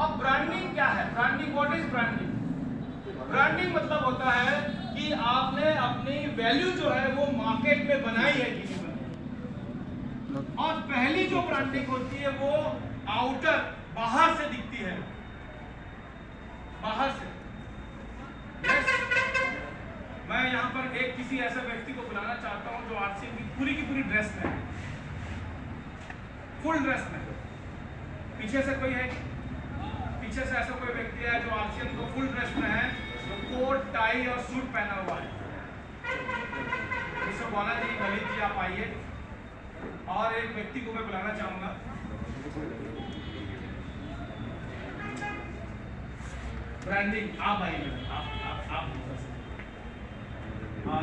अब ब्रांडिंग क्या है? Branding, what is branding? Branding मतलब होता है कि आपने अपनी वैल्यू जो है वो मार्केट में बनाई है कि नहीं बनाई। और पहली जो ब्रांडिंग होती है वो आउटर, बाहर से दिखती है, बाहर से। yes. मैं यहाँ पर एक किसी ऐसे व्यक्ति को बुलाना चाहता हूँ जो आरसीएम की पूरी ड्रेस में है, फुल ड्रेस में। पीछे से कोई है? पीछे से ऐसा कोई व्यक्ति है जो आरसीएम को फुल ड्रेस में है, जो कोट टाई और सूट पहना हुआ है। मिस्टर बालाजी, ललित जी आप आइए। और एक व्यक्ति को मैं बुलाना चाहूंगा, ब्रांडिंग, आप आइए, आप और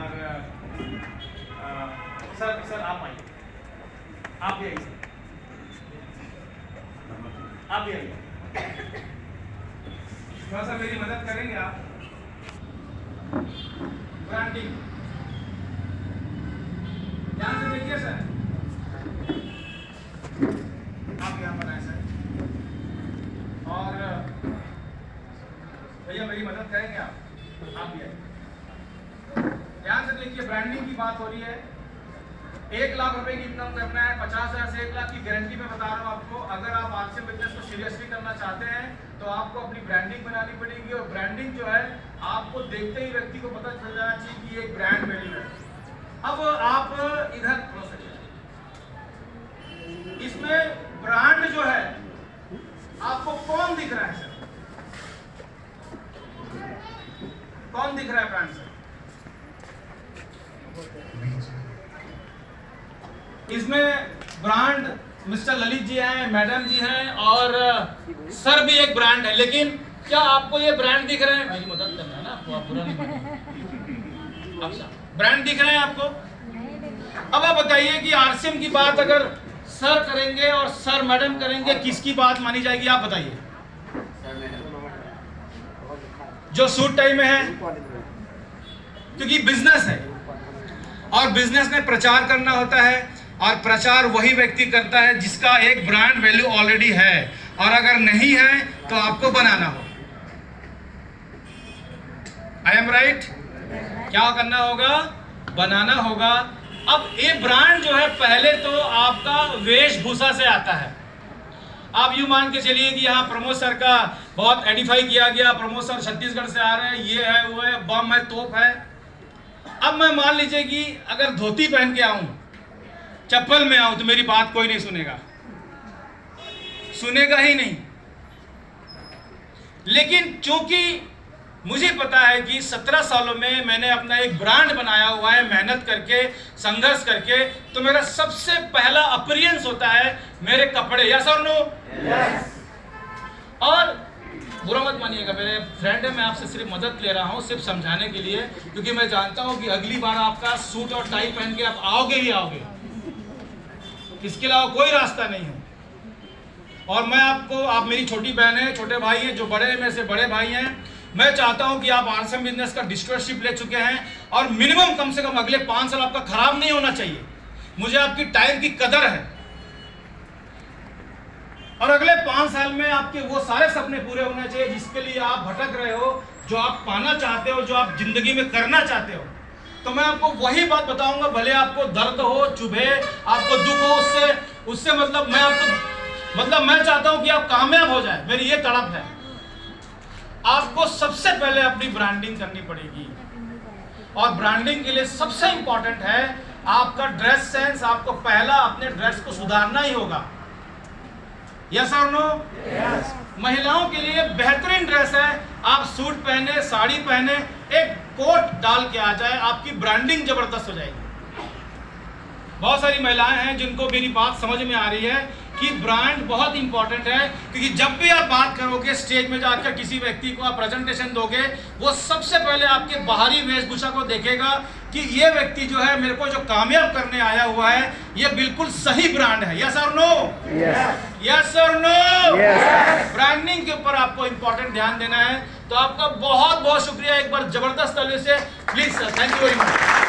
सर आप आइए, आप भी आइए, आप भी आइए। थोड़ा सा मेरी मदद करेंगे आप? ब्रांडिंग, ध्यान से देखिए सर, आप यहाँ पर आए सर। और भैया मेरी मदद करेंगे आप भी आइए। ध्यान से देखिए, ब्रांडिंग की बात हो रही है। 1 लाख रुपए की इनकम करना है, 50,000 से 1 लाख की गारंटी में बता रहा हूँ आपको। अगर आप आरसीएम बिजनेस को सीरियसली करना चाहते हैं तो आपको अपनी ब्रांडिंग बनानी पड़ेगी। और ब्रांडिंग जो है आपको देखते ही व्यक्ति को पता चल जाना चाहिए कि ये ब्रांड वैल्यू है। अब आप इधर इसमें ब्रांड जो है आपको कौन दिख रहा है सर? कौन दिख रहा है ब्रांड सर? इसमें ब्रांड मिस्टर ललित जी हैं, मैडम जी हैं और सर भी एक ब्रांड है। लेकिन क्या आपको ये ब्रांड दिख रहे हैं? मेरी मदद करना है ना आपको, आप बुरा नहीं मानिए। अच्छा, ब्रांड दिख रहे हैं आपको? अब आप बताइए कि आरसीएम की बात अगर सर करेंगे और सर मैडम करेंगे, किसकी बात मानी जाएगी? आप बताइए। जो सूट टाई में है, क्योंकि बिजनेस है और बिजनेस में प्रचार करना होता है, और प्रचार वही व्यक्ति करता है जिसका एक ब्रांड वैल्यू ऑलरेडी है। और अगर नहीं है तो आपको बनाना हो। I am right? क्या करना होगा? बनाना होगा। अब ये ब्रांड जो है पहले तो आपका वेशभूषा से आता है। आप यूं मान के चलिए कि यहाँ प्रमोद सर का बहुत एडिफाई किया गया, प्रमोद सर छत्तीसगढ़ से आ रहे हैं, ये है वो है, बम है, तोप है। अब मैं मान लीजिए कि अगर धोती पहन के आऊं, चप्पल में आऊं, तो मेरी बात कोई नहीं सुनेगा, सुनेगा ही नहीं। लेकिन चूंकि मुझे पता है कि 17 सालों में मैंने अपना एक ब्रांड बनाया हुआ है, मेहनत करके, संघर्ष करके, तो मेरा सबसे पहला अपीयरेंस होता है मेरे कपड़े। यस और नो? यस। और बुरा मत मानिएगा, मेरे फ्रेंड है, मैं आपसे सिर्फ मदद ले रहा हूँ, सिर्फ समझाने के लिए, क्योंकि मैं जानता हूँ कि अगली बार आपका सूट और टाई पहन के आप आओगे ही आओगे, इसके अलावा कोई रास्ता नहीं है। और मैं आपको, आप मेरी छोटी बहन है, छोटे भाई हैं, जो बड़े में से बड़े भाई हैं, मैं चाहता हूं कि आप आरसीएम बिजनेस का डिस्ट्रिक्टरशिप ले चुके हैं और मिनिमम कम से कम अगले 5 साल आपका खराब नहीं होना चाहिए। मुझे आपकी टाइम की कदर है और अगले 5 साल में आपके वो सारे सपने पूरे होने चाहिए जिसके लिए आप भटक रहे हो, जो आप पाना चाहते हो, जो आप जिंदगी में करना चाहते हो। तो मैं आपको वही बात बताऊंगा, भले आपको दर्द हो, चुभे, आपको दुख हो, उससे मतलब मैं चाहता हूं कि आप कामयाब हो जाए, मेरी ये तड़प है। आपको सबसे पहले अपनी ब्रांडिंग करनी पड़ेगी और ब्रांडिंग के लिए सबसे इंपॉर्टेंट है आपका ड्रेस सेंस। आपको पहला अपने ड्रेस को सुधारना ही होगा। यस और नो? यस। महिलाओं के लिए बेहतरीन ड्रेस है, आप सूट पहने, साड़ी पहने, एक कोट डाल के आ जाए, आपकी ब्रांडिंग जबरदस्त हो जाएगी। बहुत सारी महिलाएं हैं जिनको मेरी बात समझ में आ रही है कि ब्रांड बहुत इंपॉर्टेंट है, क्योंकि जब भी आप बात करोगे, स्टेज में जाकर किसी व्यक्ति को आप प्रेजेंटेशन दोगे, वो सबसे पहले आपके बाहरी वेशभूषा को देखेगा कि ये व्यक्ति जो है मेरे को जो कामयाब करने आया हुआ है, ये बिल्कुल सही ब्रांड है। यस और नो? यस और नो? ब्रांडिंग के ऊपर आपको इंपॉर्टेंट ध्यान देना है। तो आपका बहुत बहुत शुक्रिया, एक बार जबरदस्त ताली से please sir, thank you very much.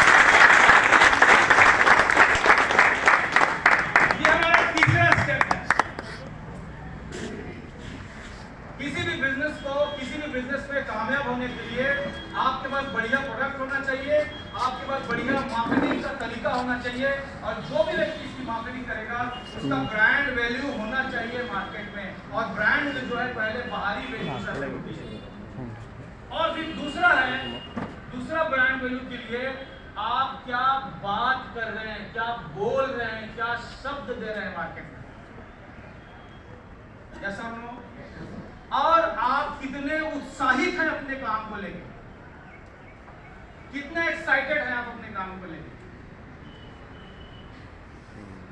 किसी भी बिजनेस में कामयाब होने के लिए आपके पास बढ़िया प्रोडक्ट होना चाहिए, आपके पास बढ़िया मार्केटिंग का तरीका होना चाहिए, और जो भी व्यक्ति इसकी मार्केटिंग करेगा उसका ब्रांड वैल्यू होना चाहिए मार्केट में। और ब्रांड जो है पहले बाहरी वैल्यू से होती है। और फिर दूसरा ब्रांड वैल्यू के लिए आप क्या बात कर रहे हैं, क्या बोल रहे हैं, क्या शब्द दे रहे हैं मार्केट में, जैसा हम लोग, और आप कितने उत्साहित हैं अपने काम को लेकर, कितने एक्साइटेड हैं आप अपने काम को लेकर।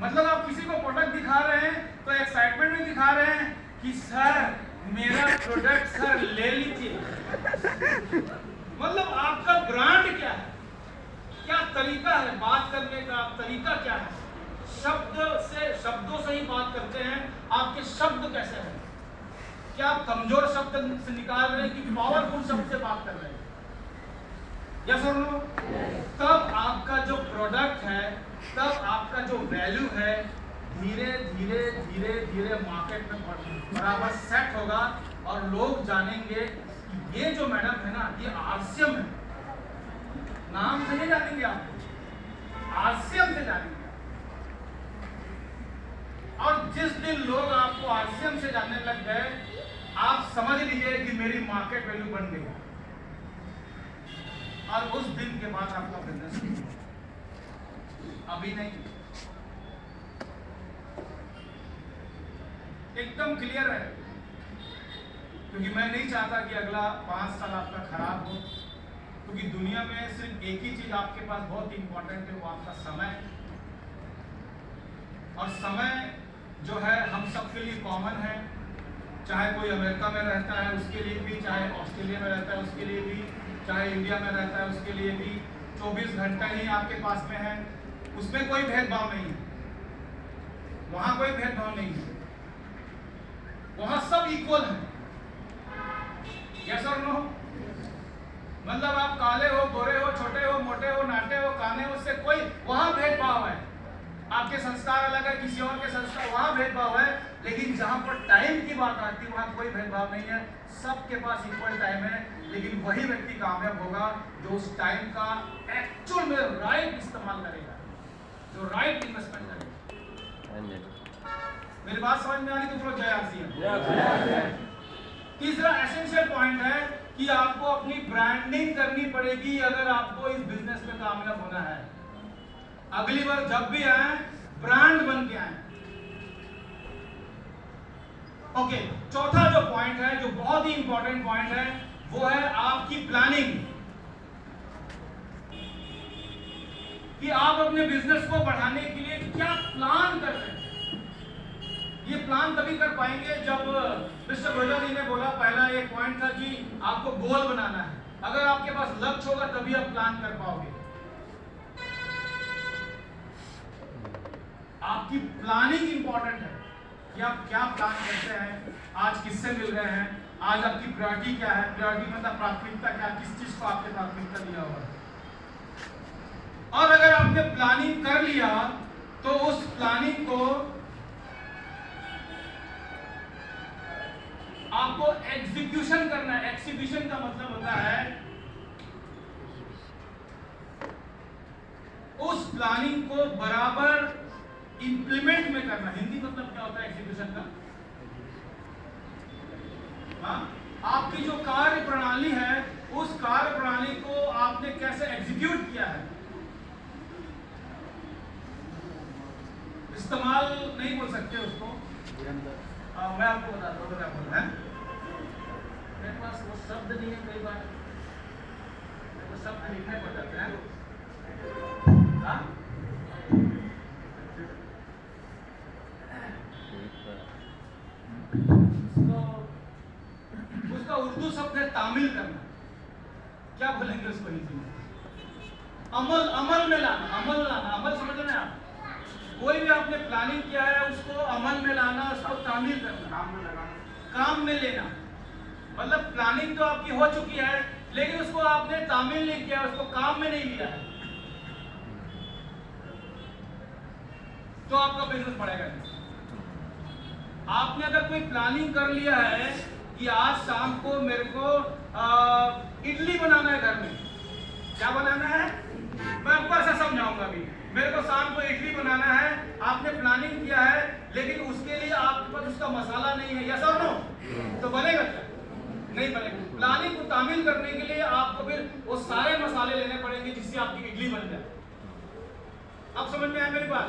मतलब आप किसी को प्रोडक्ट दिखा रहे हैं तो एक्साइटमेंट में दिखा रहे हैं कि सर मेरा प्रोडक्ट सर ले लीजिए। मतलब आपका ब्रांड क्या है, क्या तरीका है बात करने का, तरीका क्या है, शब्दों से ही बात करते हैं, आपके शब्द कैसे हैं, क्या आप कमजोर शब्द से निकाल रहे हैं कि पावरफुल शब्द से बात कर रहे हैं, यस और नो? तब आपका जो प्रोडक्ट है, तब आपका जो वैल्यू है धीरे धीरे मार्केट में बराबर सेट होगा, और लोग जानेंगे कि ये जो मैडम है ना, ये आरसीएम है। नाम से नहीं जानेंगे आप, आरसीएम से जानेंगे। और जिस दिन लोग आपको आरसीएम से जानने लग गए, आप समझ लीजिए कि मेरी मार्केट वैल्यू बन गई, और उस दिन के बाद आपका बिजनेस अभी नहीं, एकदम क्लियर है। क्योंकि मैं नहीं चाहता कि अगला 5 साल आपका खराब हो, क्योंकि दुनिया में सिर्फ एक ही चीज आपके पास बहुत इंपॉर्टेंट है, वो आपका समय। और समय जो है हम सबके लिए कॉमन है, चाहे कोई अमेरिका में रहता है उसके लिए भी, चाहे ऑस्ट्रेलिया में रहता है उसके लिए भी, चाहे इंडिया में रहता है उसके लिए भी, 24 घंटा ही आपके पास में है, उसमें कोई भेदभाव नहीं है, वहां कोई भेदभाव नहीं है, वहां सब इक्वल है, यस और नो? मतलब आप काले हो, गोरे हो, छोटे हो, मोटे हो, नाटे हो, काने हो, उससे कोई, वहां भेदभाव है, आपके संस्कार अलग है, किसी और के संस्कार, वहां भेदभाव है। लेकिन जहां पर टाइम की बात आती है वहां कोई भेदभाव नहीं है, सबके पास इक्वल टाइम है। लेकिन वही व्यक्ति कामयाब होगा जो उस टाइम का एक्चुअल में राइट इस्तेमाल करेगा, जो राइट इन्वेस्टमेंट करेगा। मेरी बात समझ में आ रही तो बोलो जय आरसीएम। तीसरा एसेंशियल पॉइंट है कि आपको अपनी ब्रांडिंग करनी पड़ेगी अगर आपको इस बिजनेस में कामयाब होना है। अगली बार जब भी आए ब्रांड बन के आए। ओके, चौथा जो पॉइंट है, जो बहुत ही इंपॉर्टेंट पॉइंट है, वो है आपकी प्लानिंग, कि आप अपने बिजनेस को बढ़ाने के लिए क्या प्लान कर रहे हैं। ये प्लान तभी कर पाएंगे जब मिस्टर भोजा जी ने बोला, पहला एक पॉइंट था कि आपको गोल बनाना है। अगर आपके पास लक्ष्य होगा तभी आप प्लान कर पाओगे। आपकी प्लानिंग इंपॉर्टेंट है कि आप क्या प्लान करते हैं, आज किससे मिल रहे हैं, आज आपकी प्रायोरिटी क्या है, प्रायोरिटी मतलब प्राथमिकता क्या, किस चीज को आपने प्राथमिकता दिया हुआ है। और अगर आपने प्लानिंग कर लिया तो उस प्लानिंग को आपको एग्जीक्यूशन करना है। एग्जीक्यूशन का मतलब होता है उस प्लानिंग को बराबर इंप्लीमेंट में करना। हिंदी मतलब क्या होता है एग्जीक्यूशन का? हाँ, आपकी जो कार्य प्रणाली है उस कार्य प्रणाली को आपने कैसे एग्जीक्यूट किया है। इस्तेमाल नहीं बोल सकते उसको, मैं आपको बताता हूँ क्या बोल रहा है। मेरे पास वो शब्द नहीं है, कई बार मेरे को शब्द लिखने पड़ जाते हैं। हाँ? उसका उर्दू शब्द है तामील करना। क्या बोलेंगे उसको हिंदी में? अमल में लाना, अमल समझ रहे हैं आप? कोई भी आपने प्लानिंग किया है उसको अमल में लाना, उसको तामील करना, काम में लेना। मतलब प्लानिंग तो आपकी हो चुकी है लेकिन उसको आपने तामील नहीं किया, उसको काम में नहीं लिया है, तो आपका बिजनेस बढ़ेगा नहीं। आपने अगर कोई प्लानिंग कर लिया है कि आज शाम को मेरे को इडली बनाना है घर में। क्या बनाना है? मैं आपको ऐसा समझाऊंगा अभी। मेरे को शाम को इडली बनाना है, आपने प्लानिंग किया है, लेकिन उसके लिए आपके पास उसका मसाला नहीं है, यस और नो? तो बनेगा क्या? नहीं बनेगा। प्लानिंग को तामील करने के लिए आपको फिर वो सारे मसाले लेने पड़ेंगे जिससे आपकी इडली बन जाए। अब समझ में आया मेरी बात?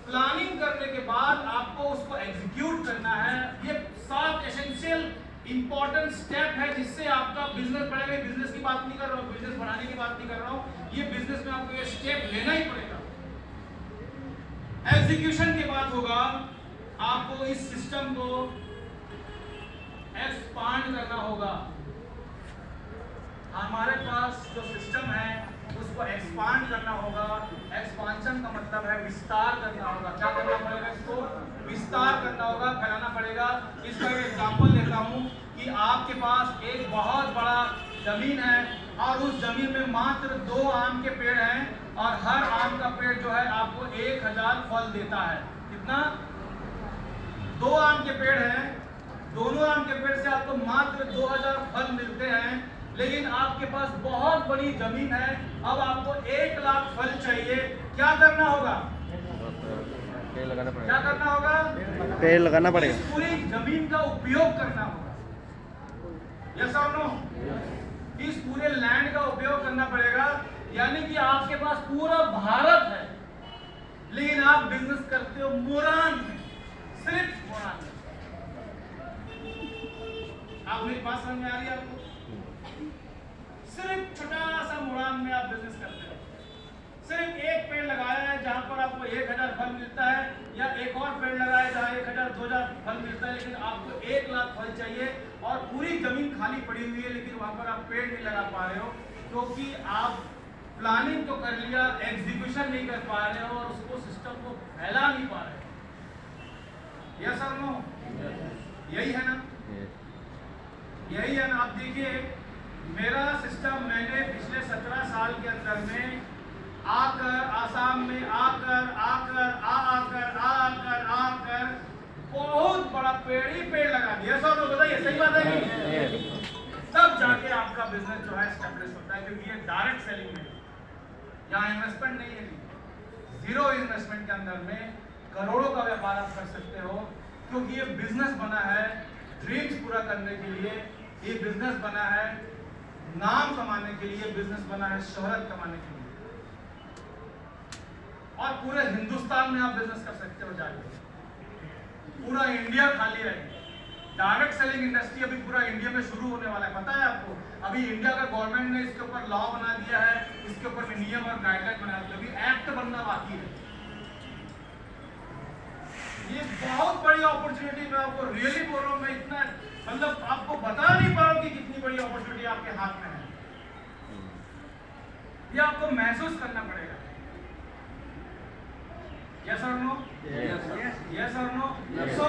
प्लानिंग करने के बाद आपको उसको एग्जीक्यूट करना है। ये 7 एसेंशियल इंपॉर्टेंट स्टेप है जिससे आपका बिजनेस बढ़ेगा। बिजनेस की बात नहीं कर रहा हूँ, बिजनेस बढ़ाने की बात नहीं कर रहा हूँ, ये बिजनेस में आपको ये स्टेप लेना ही पड़ेगा। एग्जीक्यूशन के बाद होगा आपको इस सिस्टम को एक्सपांड करना होगा। हमारे पास जो सिस्टम है उसको एक्सपांड करना होगा। एक्सपांशन का मतलब है विस्तार करना होगा। क्या करना पड़ेगा? इसको विस्तार करना होगा, फैलाना पड़ेगा। इसका एक एग्जांपल देता हूँ कि आपके पास एक बहुत बड़ा जमीन है और उस जमीन में मात्र 2 आम के पेड़ हैं और हर आम का पेड़ जो है आपको 1000 फल देता है। कितना? 2 आम के पेड़ हैं, दोनों आम के पेड़ से आपको मात्र 2000 फल मिलते हैं, लेकिन आपके पास बहुत बड़ी जमीन है। अब आपको 1 लाख फल चाहिए। क्या करना होगा? पेड़ लगाना पड़ेगा। क्या करना होगा? पेड़ लगाना पड़ेगा। इस पूरी जमीन का उपयोग करना होगा। यस और नो? इस पूरे लैंड का उपयोग करना पड़ेगा। यानी कि आपके पास पूरा भारत है, लेकिन आप बिजनेस करते हो मोरान में, सिर्फ मोरान में। आप मेरी बात समझ में आ रही है आपको? सिर्फ छोटा सा मोरान में आप बिजनेस करते हो। सिर्फ एक पेड़ लगाया है जहां पर आपको 1000 फल मिलता है, या एक और पेड़ लगाया जहां 1000 2000 फल मिलता है, लेकिन आपको 1 लाख फल चाहिए और पूरी जमीन खाली पड़ी हुई है, लेकिन वहां पर आप पेड़ नहीं लगा पा रहे हो क्योंकि आप प्लानिंग तो कर लिया, एग्जीक्यूशन नहीं कर पा रहे हो और उसको सिस्टम को फैला नहीं पा रहे हो। यस और नो? यही है ना? यही है ना? आप देखिए, मेरा सिस्टम मैंने पिछले 17 साल के अंदर में आकर आसाम में आकर बहुत बड़ा पेड़ ही पेड़ लगा दिया। सब लोग बताइए, सही बात है कि? तब जाके आपका बिजनेस जो है एस्टेब्लिश होता है, क्योंकि ये डायरेक्ट सेलिंग में, यहाँ इन्वेस्टमेंट नहीं है। 0 इन्वेस्टमेंट के अंदर में करोड़ों का व्यापार आप कर सकते हो, क्योंकि ये बिजनेस बना है ड्रीम्स पूरा करने के लिए। ये बिजनेस बना है नाम कमाने के लिए, बिजनेस बना है शोहरत कमाने के लिए। और पूरे हिंदुस्तान में आप बिजनेस कर सकते हो जाके, पूरा इंडिया खाली रहे। डायरेक्ट सेलिंग इंडस्ट्री अभी पूरा इंडिया में शुरू होने वाला है, पता है आपको? अभी इंडिया का गवर्नमेंट ने इसके ऊपर लॉ बना दिया है, इसके ऊपर नियम और गाइडलाइन बना दिया, अभी एक्ट बनना बाकी है। ये बहुत बड़ी अपॉर्चुनिटी, मैं आपको रियली बोल रहा हूँ। मैं इतना मतलब आपको बता नहीं पा रहा हूँ कि कितनी बड़ी अपॉर्चुनिटी आपके हाथ में है। ये आपको महसूस करना पड़ेगा। यस और नो? यस और नो? सो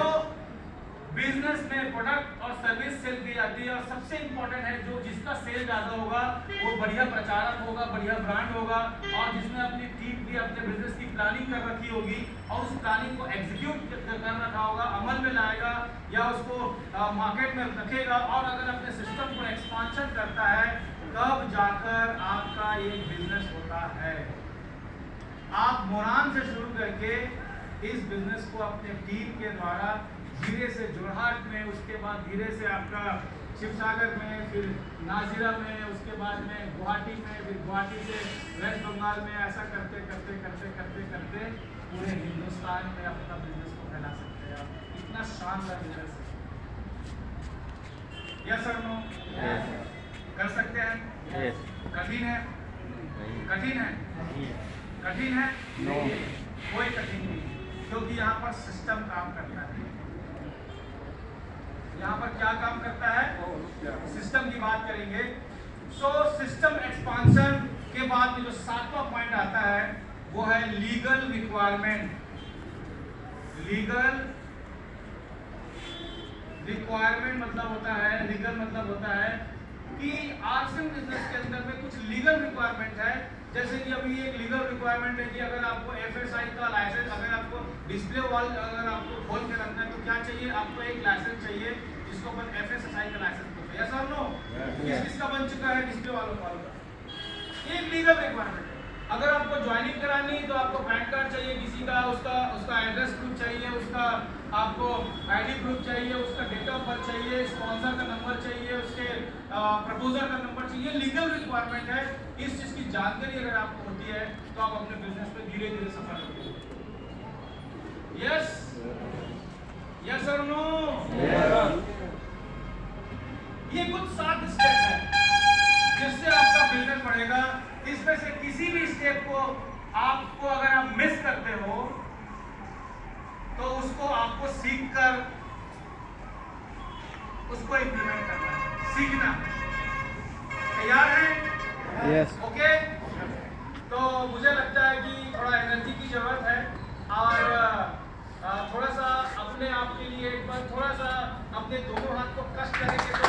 बिजनेस में प्रोडक्ट और सर्विस सेल की जाती है, और सबसे इंपॉर्टेंट है जो जिसका सेल ज्यादा होगा वो बढ़िया प्रचारक होगा, बढ़िया ब्रांड होगा, और जिसने अपनी टीम की अपने बिजनेस की प्लानिंग कर रखी होगी और उस प्लानिंग को एग्जीक्यूट कर रखा होगा, अमल में लाएगा या उसको मार्केट में रखेगा, और अगर अपने सिस्टम को एक्सपांशन करता है, तब जाकर आपका ये बिजनेस होता है। आप मोरान से शुरू करके इस बिजनेस को अपने टीम के द्वारा धीरे से जोरहाट में, उसके बाद धीरे से आपका शिवसागर में, फिर नाजिरा में, उसके बाद में गुवाहाटी में, फिर गुवाहाटी से वेस्ट बंगाल में, ऐसा करते करते करते करते करते पूरे हिंदुस्तान में अपना बिजनेस को फैला सकते हैं आप। इतना शानदार बिजनेस है। Yes sir, no? कर सकते हैं? कठिन है? कठिन है? कठिन है? कोई कठिन नहीं, क्योंकि यहाँ पर सिस्टम काम करता है। यहाँ पर क्या काम करता है? सिस्टम की बात करेंगे। सो सिस्टम एक्सपांशन के बाद में जो 7वां पॉइंट आता है वो है लीगल रिक्वायरमेंट। लीगल रिक्वायरमेंट मतलब होता है, लीगल मतलब होता है कि आर्ट्स बिजनेस के अंदर में कुछ लीगल रिक्वायरमेंट है। जैसे कि अभी एक लीगल रिक्वायरमेंट है कि अगर आपको FSI का लाइसेंस, अगर आपको डिस्प्ले वॉल अगर आपको खोल के रखना है तो क्या चाहिए? आपको एक लाइसेंस चाहिए जिसको अपन FSI बैंक का लाइसेंस प्रूफ है, यस और नो? किसका बन चुका है, किसके वालों का? एक लीगल रिक्वायरमेंट है। अगर आपको ज्वाइनिंग करानी है तो आपको पैन कार्ड चाहिए किसी का, उसका एड्रेस प्रूफ चाहिए, उसका आपको आईडी प्रूफ चाहिए, उसका डेट ऑफ बर्थ चाहिए, स्पॉन्सर का नंबर चाहिए, उसके प्रपोजर का नंबर चाहिए। लीगल रिक्वायरमेंट है। इस चीज़ की जानकारी अगर आपको होती है तो आप अपने बिजनेस पे धीरे धीरे सफल होते हैं। यस और नो? ये कुछ 7 स्टेप है जिससे आपका बिजनेस बढ़ेगा। इसमें से किसी भी स्टेप को आपको अगर आप मिस करते हो तो उसको आपको सीखकर उसको इंप्लीमेंट करना है, सीखना। तैयार हैं? यस। ओके। तो मुझे लगता है कि थोड़ा एनर्जी की जरूरत है और थोड़ा सा अपने आप के लिए एक बार थोड़ा सा अपने दोनों हाथ को कष्ट करेंगे तो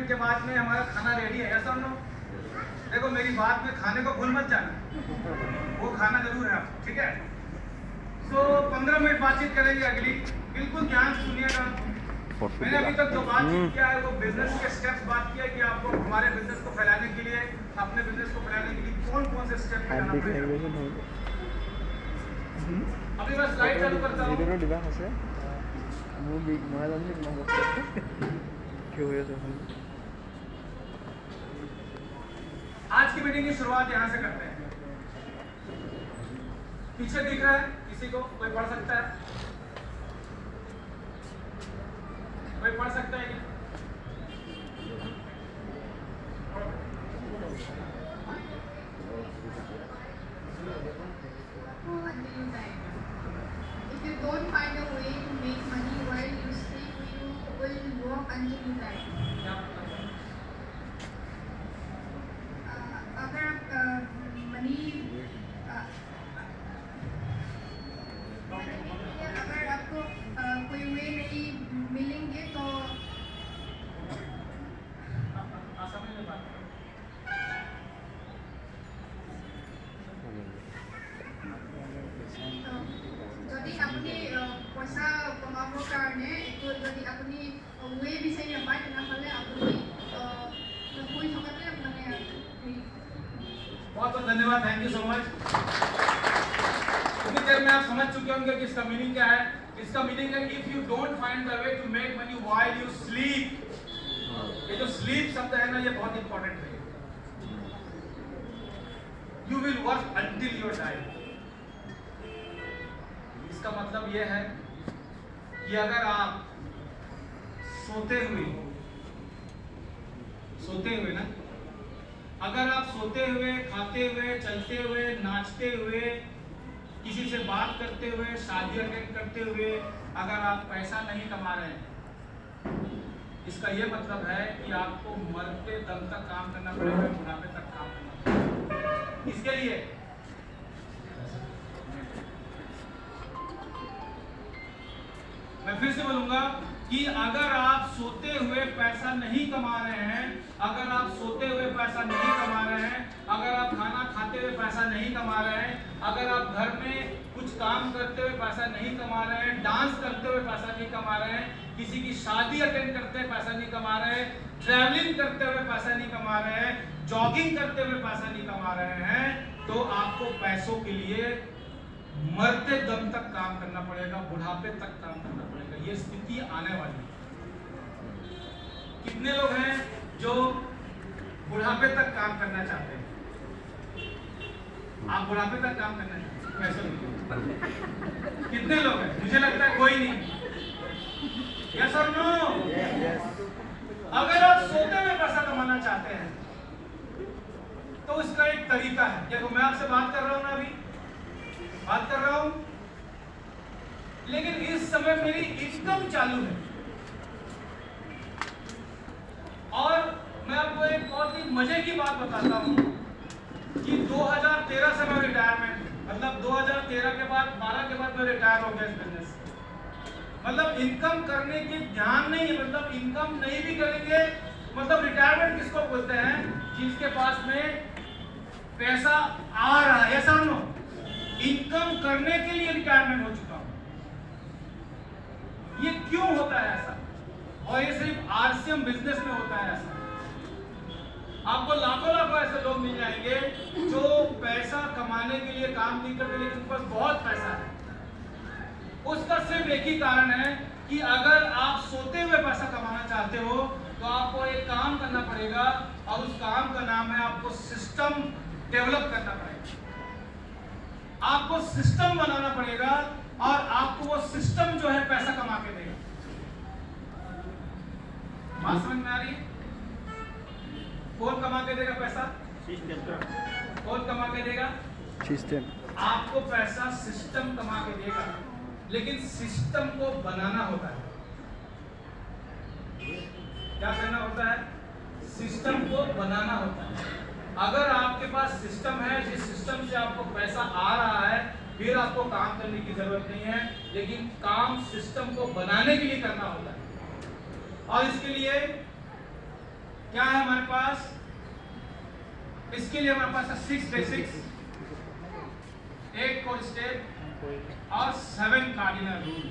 के बाद में हमारा खाना रेडी है, ऐसा नो? देखो मेरी बात में खाने को भूल मत जाना, वो खाना जरूर है आपको, ठीक है? सो 15 मिनट बातचीत करेंगे अगली। बिल्कुल ध्यान सुनिएगा। मैंने अभी तक जो बातचीत किया है वो बिजनेस के स्टेप्स बात किया कि आपको हमारे बिजनेस को फैलाने के लिए, अपने बिजनेस को फैलाने के लिए कौन कौन से स्टेप लेना पड़ेगा। अभी मैं स्लाइड चालू करता हूँ। आज की मीटिंग की शुरुआत यहाँ से करते हैं। पीछे दिख रहा है किसी को? कोई पढ़ सकता है? कोई पढ़ सकता है? If you don't find a way to make money while you sleep, you will work until you die. अगर आप मनी अगर आपको कोई वे नहीं मिलेंगे तो যদি আপনি পইচা কমাবৰ কাৰণে এইটো যদি আপুনি ৱে বিচাৰি নাপায় তেনেহ'লে আপুনি শুই থকাতে মানে बहुत बहुत धन्यवाद, थैंक यू सो मच। इतनी देर में आप समझ चुके होंगे कि इसका मीनिंग क्या है। इसका मीनिंग है if you don't find the way to make money while you sleep. ये जो स्लीप शब्द है ना, ये बहुत इंपॉर्टेंट है। You will work until your die. इसका मतलब ये है कि अगर आप सोते हुए ना, अगर आप सोते हुए, खाते हुए, चलते हुए, नाचते हुए, किसी से बात करते हुए, शादी अटेंड करते हुए अगर आप पैसा नहीं कमा रहे हैं, इसका ये मतलब है कि आपको मरते दम तक काम करना पड़ेगा, बुढ़ापे तक काम करना पड़ेगा। इसके लिए मैं फिर से बोलूंगा कि अगर आप सोते हुए पैसा नहीं कमा रहे हैं, अगर आप सोते हुए पैसा नहीं कमा रहे हैं, अगर आप खाना खाते हुए पैसा नहीं कमा रहे हैं, अगर आप घर में कुछ काम करते हुए पैसा नहीं कमा रहे हैं, डांस करते हुए पैसा नहीं कमा रहे हैं, किसी की शादी अटेंड करते हुए पैसा नहीं कमा रहे हैं, ट्रैवलिंग करते हुए पैसा नहीं कमा रहे हैं, जॉगिंग करते हुए पैसा नहीं कमा रहे हैं, तो आपको पैसों के लिए मरते दम तक काम करना पड़ेगा, बुढ़ापे तक काम करना पड़ेगा। ये स्थिति आने वाली है। कितने लोग हैं जो बुढ़ापे तक काम करना चाहते हैं? आप बुढ़ापे तक काम करना चाहते हैं? पैसे कितने लोग हैं? मुझे लगता है कोई नहीं। यस और नो? अगर आप सोते हुए पैसा कमाना चाहते हैं तो इसका एक तरीका है। देखो मैं आपसे बात कर रहा हूं ना, अभी बात कर रहा हूं, लेकिन इस समय मेरी इनकम चालू है और मैं आपको एक बहुत ही मजे की बात बताता हूं कि 2013 से मैं रिटायरमेंट, मतलब 2013 के बाद 12 के बाद मैं रिटायर हो गया इस बिजनेस से। मतलब इनकम करने की ध्यान नहीं है, मतलब इनकम नहीं भी करेंगे, मतलब रिटायरमेंट किसको बोलते हैं जिसके पास में पैसा आ रहा है, ऐसा नो इनकम करने के लिए रिटायरमेंट हो चुका हूं। ये क्यों होता है ऐसा? और ये सिर्फ आरसीएम बिजनेस में होता है ऐसा। आपको लाखों लाखों ऐसे लोग मिल जाएंगे जो पैसा कमाने के लिए काम नहीं करते, लेकिन उनके पास बहुत पैसा है। उसका सिर्फ एक ही कारण है कि अगर आप सोते हुए पैसा कमाना चाहते हो तो आपको एक काम करना पड़ेगा, और उस काम का नाम है आपको सिस्टम डेवलप करना पड़ेगा। आपको सिस्टम बनाना पड़ेगा, और आपको वो सिस्टम जो है पैसा कमा के देगा। बात समझ में आ रही है? कौन कमा के देगा पैसा? कौन कमा के देगा? सिस्टम। आपको पैसा सिस्टम कमा के देगा, लेकिन सिस्टम को बनाना होता है। क्या करना होता है? सिस्टम को बनाना होता है। अगर आपके पास सिस्टम है, जिस सिस्टम से आपको पैसा आ रहा है, फिर आपको काम करने की जरूरत नहीं है, लेकिन काम सिस्टम को बनाने के लिए करना होता है। और इसके लिए क्या है हमारे पास? इसके लिए हमारे पास 6 बेसिक्स, 8 कोर स्टेप और 7 कार्डिनल रूल,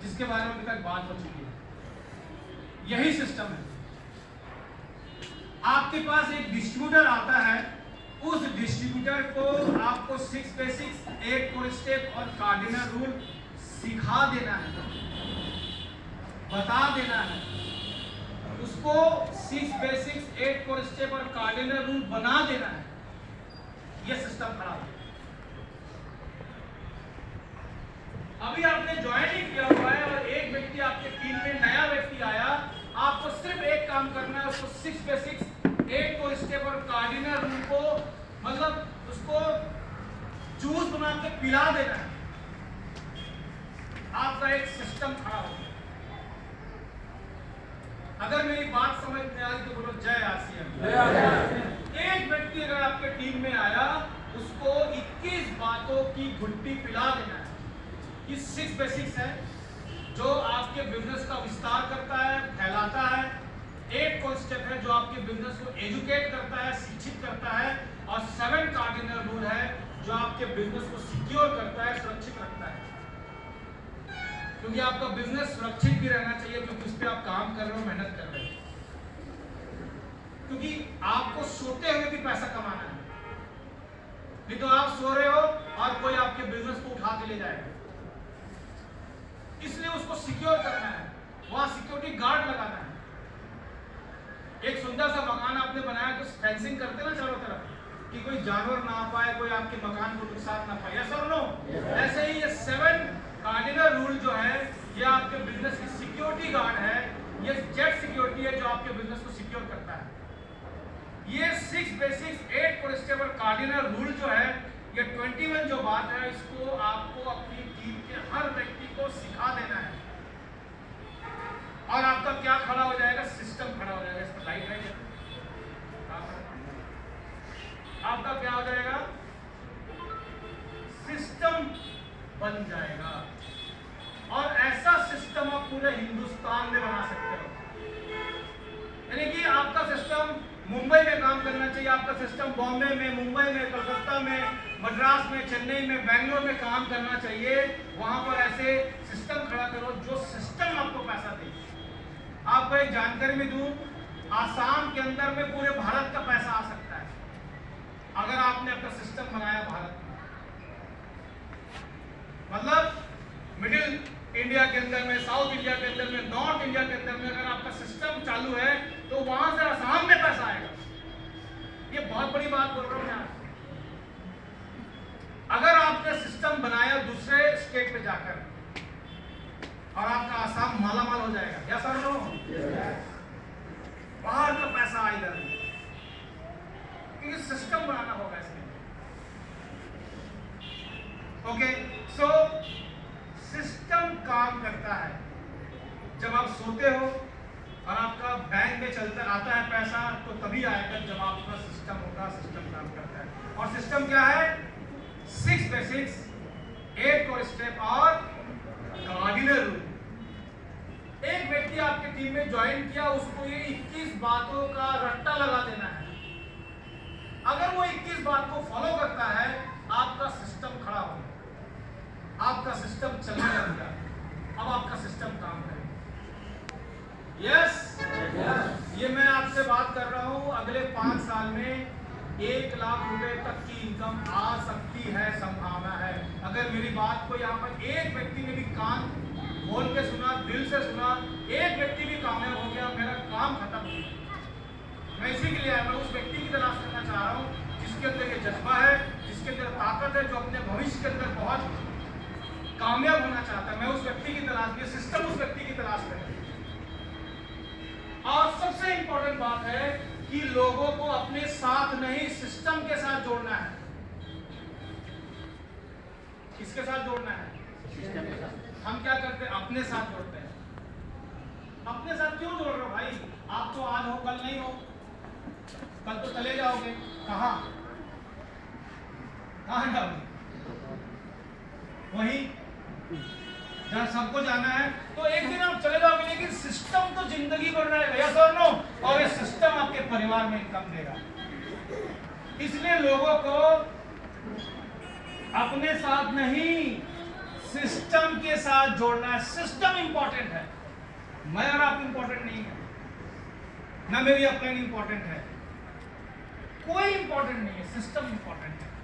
जिसके बारे में अभी तक बात हो चुकी है। यही सिस्टम है। आपके पास एक डिस्ट्रीब्यूटर आता है, उस डिस्ट्रीब्यूटर को आपको 6 बेसिक्स, 8 कोर स्टेप और कार्डिनल रूल सिखा देना है, बता देना है। उसको 6 बेसिक्स, 8 कोर स्टेप और कार्डिनल रूल बना देना है। यह सिस्टम खड़ा है। अभी आपने ज्वाइन ही किया हुआ है और एक व्यक्ति आपके टीम में नया व्यक्ति आया, आपको सिर्फ एक काम करना है, उसको 6 बेसिक्स, 8 कोर स्टेप और कार्डिनल रूल को, मतलब उसको जूस बना के पिला देना है। आपका एक सिस्टम खड़ा हो गया। अगर मेरी बात समझ में आई तो बोलो जय आरसीएम। एक व्यक्ति अगर आपके टीम में आया, उसको 21 बातों की घुट्टी पिला देना है। ये 6 बेसिक्स है जो आपके बिजनेस का विस्तार करता है, फैलाता है। 8 कोर स्टेप है जो आपके बिजनेस को एजुकेट करता है, शिक्षित करता है। और 7 कार्डिनल रूल है जो आपके बिजनेस को सिक्योर करता है, सुरक्षित रखता है। क्योंकि आपका बिजनेस सुरक्षित भी रहना चाहिए, क्योंकि उस पर आप काम कर रहे हो, मेहनत कर रहे हो। क्योंकि आपको सोते हुए भी पैसा कमाना है, नहीं तो आप सो रहे हो और कोई आपके बिजनेस को उठा के ले जाएगा। इसलिए उसको सिक्योर करना है, वहां सिक्योरिटी गार्ड लगाना है। एक सुंदर सा मकान आपने बनाया तो फेंसिंग करते ना चारों तरफ, कि कोई जानवर ना आ पाए, कोई आपके मकान को नुकसान ना पाए। यस और नो? ऐसे ही ये 7 कार्डिनल रूल जो है, ये आपके बिजनेस की सिक्योरिटी गार्ड है। ये जेट सिक्योरिटी है जो आपके बिजनेस को सिक्योर करता है। ये 6 बेसिक्स, 8 कोर स्टेप और कार्डिनल रूल जो है, ये 21 जो बात है, इसको आपको अपनी टीम के हर व्यक्ति को सिखा देना है। और आपका क्या खड़ा हो जाएगा? सिस्टम खड़ा हो जाएगा। इस पर लाइट है क्या? आपका क्या हो जाएगा? सिस्टम बन जाएगा। और ऐसा सिस्टम आप पूरे हिंदुस्तान में बना सकते हो। यानी कि आपका सिस्टम मुंबई में काम करना चाहिए, आपका सिस्टम बॉम्बे में, मुंबई में, कलकत्ता में, मद्रास में, चेन्नई में, बेंगलोर में काम करना चाहिए। वहां पर ऐसे सिस्टम खड़ा करो जो सिस्टम आपको पैसा दे। आपको एक जानकारी में दूं, आसाम के अंदर में पूरे भारत का पैसा आ सकता है अगर आपने अपना सिस्टम बनाया भारत में। मतलब मिडिल इंडिया के अंदर में, साउथ इंडिया के अंदर में, नॉर्थ इंडिया के अंदर में अगर आपका सिस्टम चालू है तो वहां से आसाम में पैसा आएगा। ये बहुत बड़ी बात बोल रहा हूं यार। अगर आपने सिस्टम बनाया दूसरे स्टेट पे जाकर, और आपका आसाम मालामाल हो जाएगा। या सर नो? बाहर का पैसा आएगा, क्योंकि सिस्टम बनाना होगा इसमें। ओके, सो सिस्टम काम करता है। जब आप सोते हो और आपका बैंक में चलता आता है पैसा, तो तभी आएगा जब आपका सिस्टम होगा। सिस्टम काम करता है। और सिस्टम क्या है? 6 बेसिक्स, 8 कोर स्टेप और कार्डिनल रूल। एक व्यक्ति आपकी टीम में ज्वाइन किया, उसको ये 21 बातों का रट्टा लगा देना है। आपसे बात कर रहा हूँ, अगले 5 साल में 1 लाख रुपए तक की इनकम आ सकती है, संभावना है। अगर मेरी बात को यहाँ पर एक व्यक्ति ने भी कान खोल के सुना, दिल से सुना, एक व्यक्ति भी कामयाब हो गया, मेरा काम खत्म हो गया। मैं इसी के लिए आया, मैं उस व्यक्ति की तलाश करना चाह रहा हूँ जिसके अंदर ये जज्बा है, जिसके अंदर ताकत है, जो अपने भविष्य के अंदर बहुत कामयाब होना चाहता है। मैं उस व्यक्ति की तलाश में, सिस्टम उस व्यक्ति की तलाश में है। और सबसे इंपॉर्टेंट बात है कि लोगों को अपने साथ नहीं, सिस्टम के साथ जोड़ना है। किसके साथ जोड़ना है? सिस्टम के साथ। हम क्या करते हैं? अपने साथ जोड़ते हैं। अपने साथ क्यों जोड़ रहे हो भाई? आप तो आज हो, कल नहीं हो, कल तो चले जाओगे। कहां जाओगे? वहीं जहां सबको जाना है। तो एक दिन आप चले जाओगे, लेकिन सिस्टम तो जिंदगी भर रहेगा, यस और नो? और ये सिस्टम आपके परिवार में इनकम देगा। इसलिए लोगों को अपने साथ नहीं, सिस्टम के साथ जोड़ना है। सिस्टम इंपॉर्टेंट है, मैं और आप इंपॉर्टेंट नहीं है, ना मेरी अपलाइन इंपॉर्टेंट है, कोई इंपॉर्टेंट नहीं है, सिस्टम इंपॉर्टेंट है।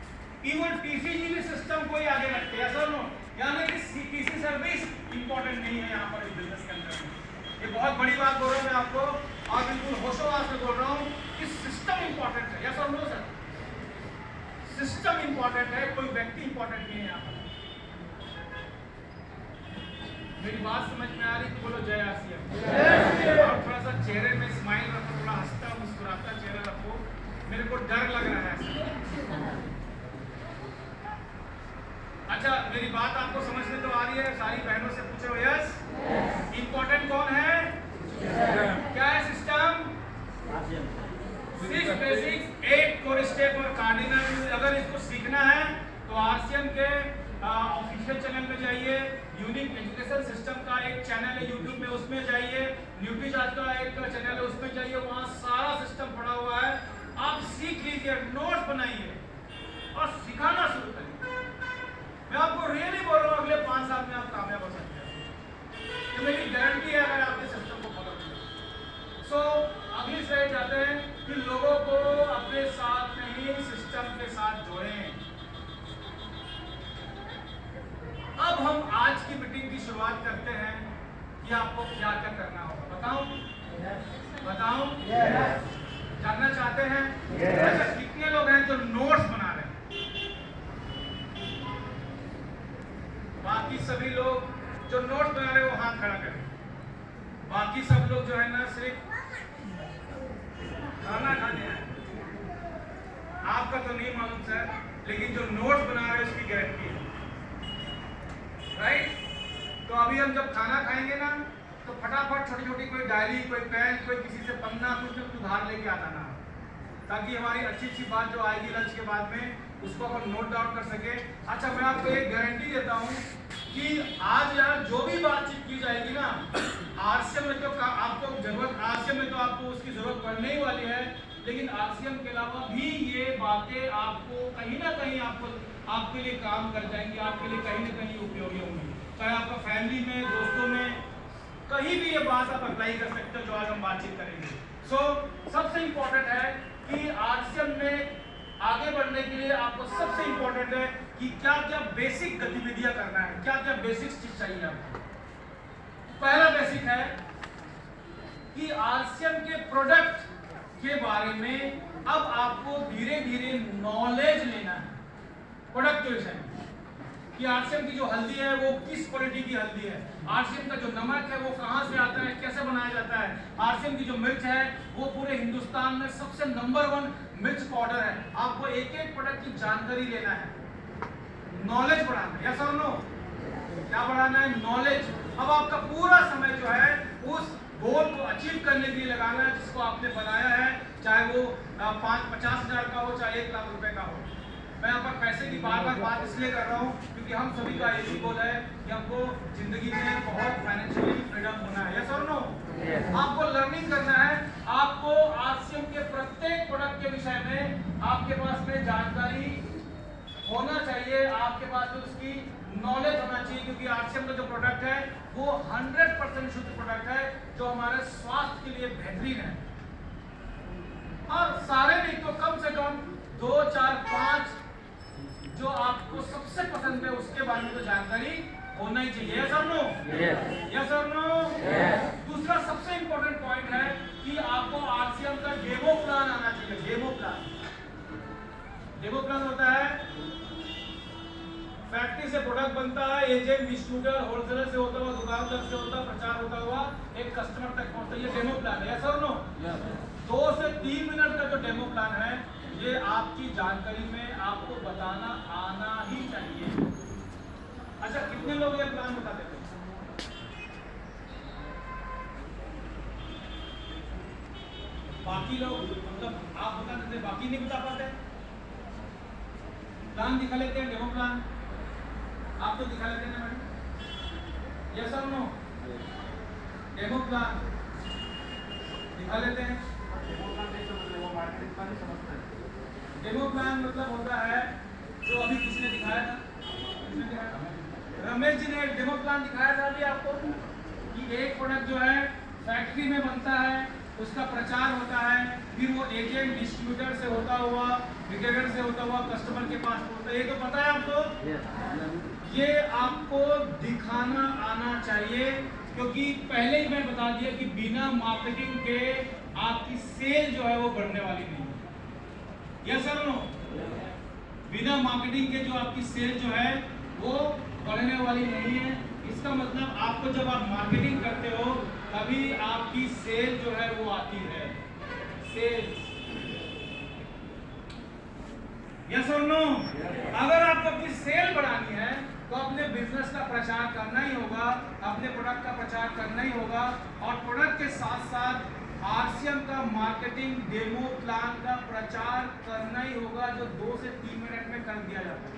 इवन टीसीजी भी सिस्टम को ही आगे रखते हैं, सर नो? यानी कि सीटीसी सर्विस इंपॉर्टेंट नहीं है यहाँ पर इस बिजनेस के अंदर। ये बहुत बड़ी बात बोल रहा हूँ मैं आपको, और बिल्कुल होशोहवास से बोल रहा हूँ कि सिस्टम इंपॉर्टेंट है, या sir no sir? System important है, कोई व्यक्ति इंपॉर्टेंट नहीं है यहाँ पर। मेरी बात समझ में आ रही तो बोलो जय आसिया। और थोड़ा सा चेहरे में स्माइल रखो, थोड़ा हंसता मुस्कुराता चेहरा रखो, मेरे को डर लग रहा है। अच्छा, मेरी बात आपको समझ में तो आ रही है? सारी बहनों से पूछे हो यस? इंपॉर्टेंट कौन है? क्या है सिस्टम? 6 बेसिक्स, 8 कोर स्टेप और कार्डिनल। अगर इसको सीखना है तो आरसीएम के ऑफिशियल चैनल पे जाइए, यूनिक एजुकेशन सिस्टम का एक चैनल है यूट्यूब में, उसमें जाइए, न्यूट्रीचार्ज का एक चैनल है, उसमें जाइए, वहाँ सारा सिस्टम पड़ा हुआ है। आप सीख लीजिए, नोट्स बनाइए और सिखाना शुरू करिए। मैं आपको रियली बोल रहा हूँ, अगले 5 साल में आप कामयाब हो सकते हैं, ये मेरी गारंटी है अगर आपने सिस्टम को फॉलो किया। सो अगली स्लाइड जाते हैं कि लोगों को अपने साथ नहीं, सिस्टम के साथ जोड़ें। अब हम आज की मीटिंग की शुरुआत करते हैं कि आपको क्या क्या करना होगा। बताऊं? जानना चाहते हैं? अच्छा, कितने लोग हैं जो नोट्स बना रहे हैं? बाकी सभी लोग जो नोट्स बना रहे हैं वो हाथ खड़ा करें। बाकी सब लोग जो है ना सिर्फ खाना खाने आए। आपका तो नहीं मालूम सर, लेकिन जो नोट्स बना रहे हैं उसकी गारंटी है, राइट? तो अभी हम जब खाना खाएंगे ना, तो फटाफट छोटी छोटी कोई डायरी, कोई पेन, कोई किसी से पन्ना, कुछ उधार लेके आ जाना, ताकि हमारी अच्छी अच्छी बात जो आएगी लंच के बाद में उसको अपन नोट डाउन कर सके। अच्छा, मैं आपको एक गारंटी देता हूँ कि आज यहाँ जो भी बातचीत की जाएगी ना, आरसीएम में तो आपको जरूरत, आरसीएम में तो आपको उसकी जरूरत पड़ने ही वाली है, लेकिन आरसीएम के अलावा भी ये बातें आपको कहीं ना कहीं आपके लिए काम कर जाएंगी, आपके लिए कहीं ना कहीं उपयोगी होंगी। चाहे आपका फैमिली में, दोस्तों में, कहीं भी ये बात आप अप्लाई कर सकते हो जो आज हम बातचीत करेंगे। सो सबसे इंपॉर्टेंट है कि आरसीएम में आगे बढ़ने के लिए आपको सबसे इंपॉर्टेंट है कि क्या क्या बेसिक गतिविधियां करना है, क्या क्या बेसिक चीज चाहिए आपको। पहला बेसिक है कि आरसीएम के प्रोडक्ट के बारे में अब आपको धीरे धीरे नॉलेज लेना है। प्रोडक्ट के विषय में कि आरसीएम की जो हल्दी है वो किस क्वालिटी की हल्दी है, आरसीएम का जो नमक है वो कहाँ से आता है, कैसे बनाया जाता है, आरसीएम की जो मिर्च है वो पूरे हिंदुस्तान में सबसे नंबर 1 मिर्च पाउडर है। आपको एक एक प्रोडक्ट की जानकारी लेना है, नॉलेज बढ़ाना है, यस और नो? क्या बढ़ाना है? नॉलेज। अब आपका पूरा समय जो है उस गोल को अचीव करने के लिए लगाना है जिसको आपने बनाया है, चाहे वो 50,000 का हो, चाहे 1 लाख रुपए का हो। मैं यहाँ पर पैसे की बार बार बात इसलिए कर रहा हूँ क्योंकि हम सभी का एक ही गोल है कि हमको जिंदगी में बहुत फाइनेंशियली फ्रीडम होना है, यस और नो? आपको लर्निंग करना है, आपको आरसीएम के प्रत्येक प्रोडक्ट के विषय में आपके पास में जानकारी होना चाहिए, आपके पास में उसकी नॉलेज होना चाहिए, क्योंकि आरसीएम का जो प्रोडक्ट है वो 100% शुद्ध प्रोडक्ट है जो हमारे स्वास्थ्य के लिए बेहतरीन है। और सारे नहीं तो कम से कम 2, 4, 5 जो आपको सबसे पसंद है उसके बारे में तो जानकारी होना ही चाहिए। यस और नो? यस और नो? दूसरा सबसे इंपॉर्टेंट पॉइंट है कि आपको आरसीएम का डेमो प्लान आना चाहिए। डेमो प्लान, डेमो प्लान होता है फैक्ट्री से प्रोडक्ट बनता है, एजेंट, डिस्ट्रीब्यूटर, होलसेलर से होता हुआ, दुकानदार से होता हुआ, प्रचार होता हुआ एक कस्टमर तक पहुंचता है। ये डेमो प्लान है। यस और नो? 2 से 3 मिनट का जो डेमो प्लान है ये आपकी जानकारी में आपको बताना आना ही चाहिए। अच्छा, कितने लोग ये प्लान बता देते हैं? बाकी लोग मतलब आप बता देते, बाकी नहीं बता पाते। प्लान दिखा लेते हैं, डेमो प्लान आप तो दिखा लेते हैं ना मैडम? यस और नो? डेमो प्लान दिखा लेते हैं। डेमो प्लान मतलब होता है जो अभी किसने दिखाया था? रमेश जी ने एक डेमो प्लान दिखाया था अभी आपको कि एक प्रोडक्ट जो है फैक्ट्री में बनता है, उसका प्रचार होता है, फिर वो एजेंट, डिस्ट्रीब्यूटर से होता हुआ, रिटेलर से होता हुआ कस्टमर के पास पहुंचता है। ये तो पता है आपको? ये आपको दिखाना आना चाहिए, क्योंकि पहले ही मैं बता दिया कि बिना मार्केटिंग के आपकी सेल जो है वो बढ़ने वाली नहीं है। यस और नो? बिना मार्केटिंग के जो आपकी सेल जो है वो बढ़ने वाली नहीं है। इसका मतलब आपको जब आप मार्केटिंग करते हो तभी आपकी सेल जो है वो आती है। सेल्स, यस और नो? अगर आपको अपनी सेल बढ़ानी है तो अपने बिजनेस का प्रचार करना ही होगा, अपने प्रोडक्ट का प्रचार करना ही होगा, और प्रोडक्ट के साथ साथ आरसीएम का मार्केटिंग डेमो प्लान का प्रचार करना ही होगा, जो 2 से 3 मिनट में कर दिया जाता है।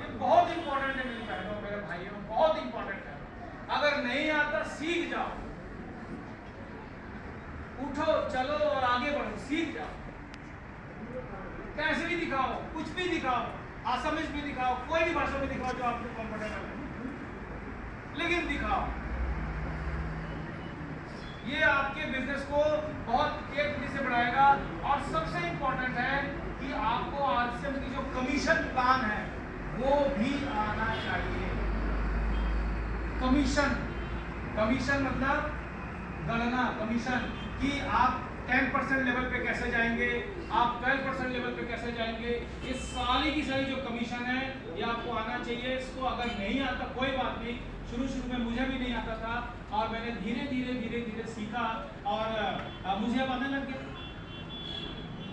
ये बहुत इंपॉर्टेंट है मेरी बहनों, मेरे भाइयों, बहुत इंपॉर्टेंट है। अगर नहीं आता सीख जाओ, उठो चलो और आगे बढ़ो, सीख जाओ। कैसे भी दिखाओ, कुछ भी दिखाओ, आसामीज भी दिखाओ, कोई भी भाषा में दिखाओ जो आपको कंफर्टेबल है, लेकिन दिखाओ। ये आपके बिजनेस को बहुत तेजी से बढ़ाएगा। और सबसे इंपॉर्टेंट है कि आपको आरसीएम की जो कमीशन प्लान है वो भी आना चाहिए। कमीशन, कमीशन मतलब गणना, कमीशन कि आप 10% लेवल पे कैसे जाएंगे, आप 12% लेवल पे कैसे जाएंगे, ये सारी की सारी जो कमीशन है ये आपको आना चाहिए। इसको अगर नहीं आता कोई बात नहीं, शुरू में मुझे भी नहीं आता था और मैंने धीरे धीरे सीखा और मुझे अब आने लग गया।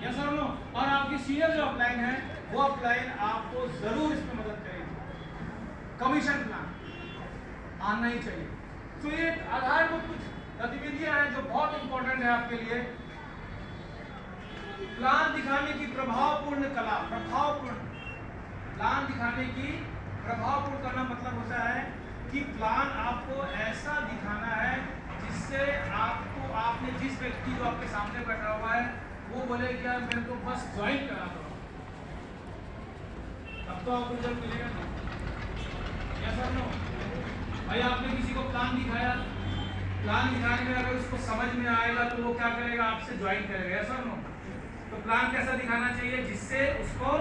यस और नो? और आपकी सीनियर जो अपलाइन है वो अपलाइन आपको जरूर इसमें मदद करेगी। कमीशन प्लान आना ही चाहिए। तो ये आधारभूत कुछ गतिविधियां हैं जो बहुत इंपॉर्टेंट है आपके लिए। प्लान दिखाने की प्रभावपूर्ण कला, प्रभावपूर्ण प्लान दिखाने की प्रभावपूर्ण कला मतलब होता है कि प्लान आपको ऐसा दिखाना है जिससे आपको, आपने जिस व्यक्ति जो आपके सामने बैठा हुआ है वो बोले क्या मेरे को बस ज्वाइन करा दो, तब तो आपको रिजल्ट मिलेगा नहीं। यस और नो? भाई आपने किसी को प्लान दिखाया, प्लान दिखाने में अगर उसको समझ में आएगा तो वो क्या करेगा, आपसे ज्वाइन करेगा। यस और नो? तो प्लान कैसा दिखाना चाहिए जिससे उसको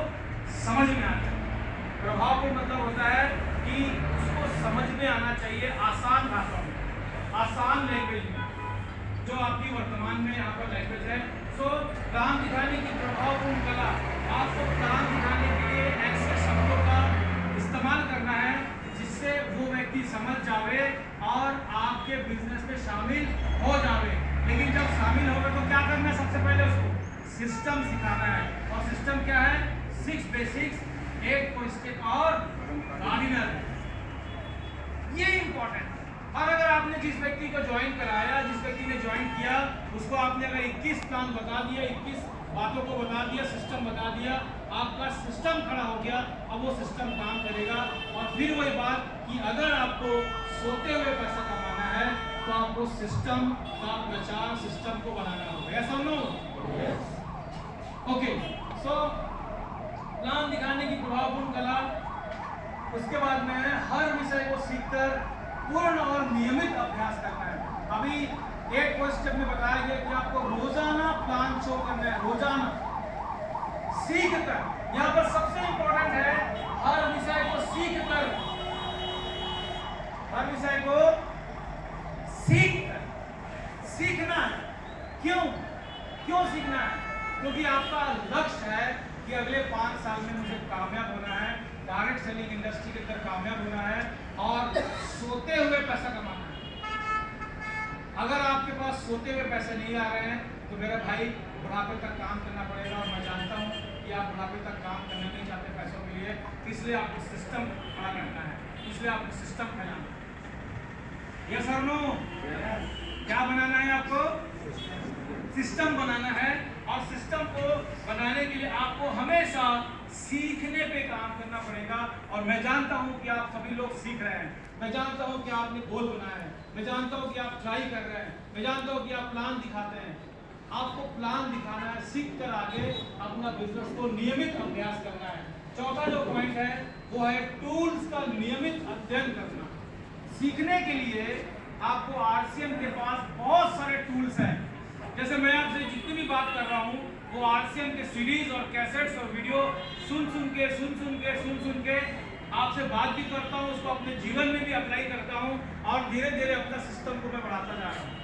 समझ में आ जाए। प्रभावपूर्ण मतलब होता है कि उसको समझ में आना चाहिए, आसान भाषा में, आसान लैंग्वेज में, जो आपकी वर्तमान में यहाँ पर लैंग्वेज है। सो प्लान दिखाने की प्रभावपूर्ण कला, आपको प्लान दिखाने के लिए ऐसे शब्दों का इस्तेमाल करना है जिससे वो व्यक्ति समझ जावे और आपके बिजनेस में शामिल हो जावे। लेकिन जब शामिल होगा तो क्या करना है, सबसे पहले उसको सिस्टम सिखाना है। और सिस्टम क्या है? 6 बेसिक्स, 8 क्वेश्चन और कार्डिनल, ये इंपॉर्टेंट है। और अगर आपने जिस व्यक्ति को ज्वाइन कराया, जिस व्यक्ति ने ज्वाइन किया, उसको आपने अगर 21 प्लान बता दिया, 21 बातों को बता दिया, सिस्टम बता दिया, आपका सिस्टम खड़ा हो गया। अब वो सिस्टम काम करेगा। और फिर वही बात कि अगर आपको सोते हुए पैसा कमाना है तो आपको सिस्टम का प्रचार, सिस्टम को बनाना होगा। ऐसा नो? ओके, सो प्लान दिखाने की प्रभावपूर्ण कला। उसके बाद में हर विषय को सीखकर पूर्ण और नियमित अभ्यास करना है। अभी 8 स्टेप में बताया गया कि आपको रोजाना प्लान सीख कर, यहाँ पर सबसे इंपॉर्टेंट है हर विषय को सीख कर, हर विषय को सीख कर, सीखना है। क्यों सीखना है? क्योंकि आपका लक्ष्य है कि अगले 5 साल में मुझे कामयाब होना है, डायरेक्ट सेलिंग इंडस्ट्री के अंदर कामयाब होना है और सोते हुए पैसा कमाना है। अगर आपके पास सोते हुए पैसे नहीं आ रहे हैं तो मेरा भाई बुढ़ापे तक काम करना पड़ेगा, और मैं जानता हूँ कि आप बुढ़ापे तक काम करना नहीं चाहते पैसों के लिए, इसलिए आपको सिस्टम खड़ा करना है, इसलिए आपको सिस्टम फैलाना है। यस और नो? क्या बनाना है आपको? सिस्टम बनाना है, और सिस्टम को बनाने के लिए आपको हमेशा सीखने पे काम करना पड़ेगा। और मैं जानता हूं कि आप सभी लोग सीख रहे हैं, मैं जानता हूं कि आपने गोल बनाया है, मैं जानता हूं कि आप ट्राई कर रहे हैं, मैं जानता हूं कि आप प्लान दिखाते हैं। आपको प्लान दिखाना है, सीख कर आगे अपना बिजनेस को नियमित अभ्यास करना है। चौथा जो पॉइंट है वो है टूल्स का नियमित अध्ययन करना। सीखने के लिए आपको आरसीएम के पास बहुत सारे टूल्स हैं। जैसे मैं आपसे जितनी भी बात कर रहा हूँ वो आरसीएम के सीरीज और कैसेट्स और वीडियो सुन सुन के आपसे बात भी करता हूँ, उसको अपने जीवन में भी अप्लाई करता हूँ, और धीरे धीरे अपना सिस्टम को मैं बढ़ाता जा रहा हूँ।